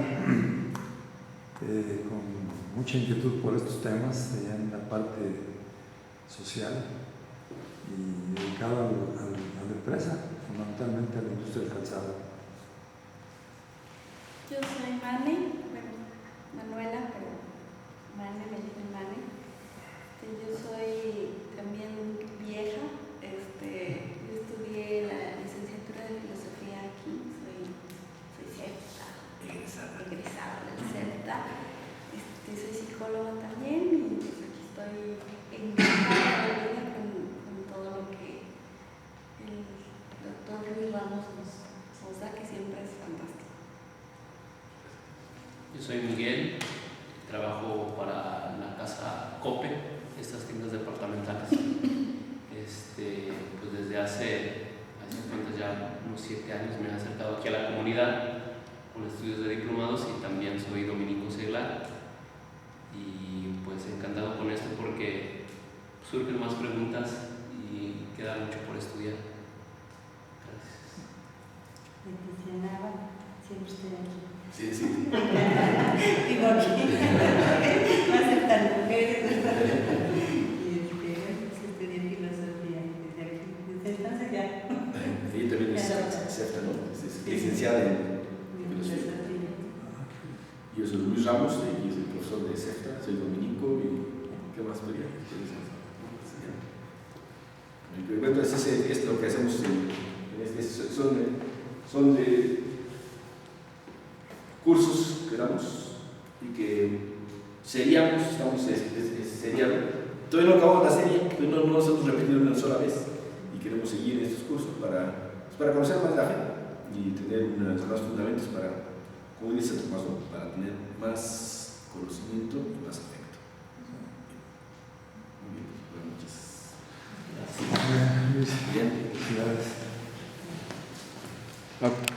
con mucha inquietud por estos temas en la parte social y dedicado a la empresa, fundamentalmente a la industria del calzado. Yo soy Manuela, pero Mane, me dicen Mane. Yo soy también vieja. Yo estudié la licenciatura de filosofía aquí, soy CEPTA, egresada del CEPTA. Soy psicóloga también y pues aquí estoy encantada de la vida con todo lo que el doctor Luis Ramos nos da, que siempre es fantástico. Yo soy Miguel, trabajo para la casa COPE, estas tiendas departamentales. Pues desde hace cuántos ya unos 7 años me he acercado aquí a la comunidad con estudios de diplomados y también soy dominico seglar. Y encantado con esto porque surgen más preguntas y queda mucho por estudiar. Gracias. Peticionaba, siempre estoy aquí. Sí, sí. Digo aquí, no aceptan mujeres, ¿verdad? Y pues estudié filosofía desde aquí, desde entonces ya. Ella también es CEFTA, ¿no? Es licenciada en filosofía. Yo soy Luis Ramos, y soy profesor de CEFTA, soy dominico y ¿qué más podría? Entonces es lo que hacemos son de cursos que damos y que seriamos, estamos seriando. Todavía no acabamos la serie, no nos hemos repetido una sola vez y queremos seguir estos cursos para conocer más la fe y tener más fundamentos para, como dice Tomás, para tener más conocimiento y más afecto. Muy bien, buenas noches. Gracias. Bien. Bien. Gracias.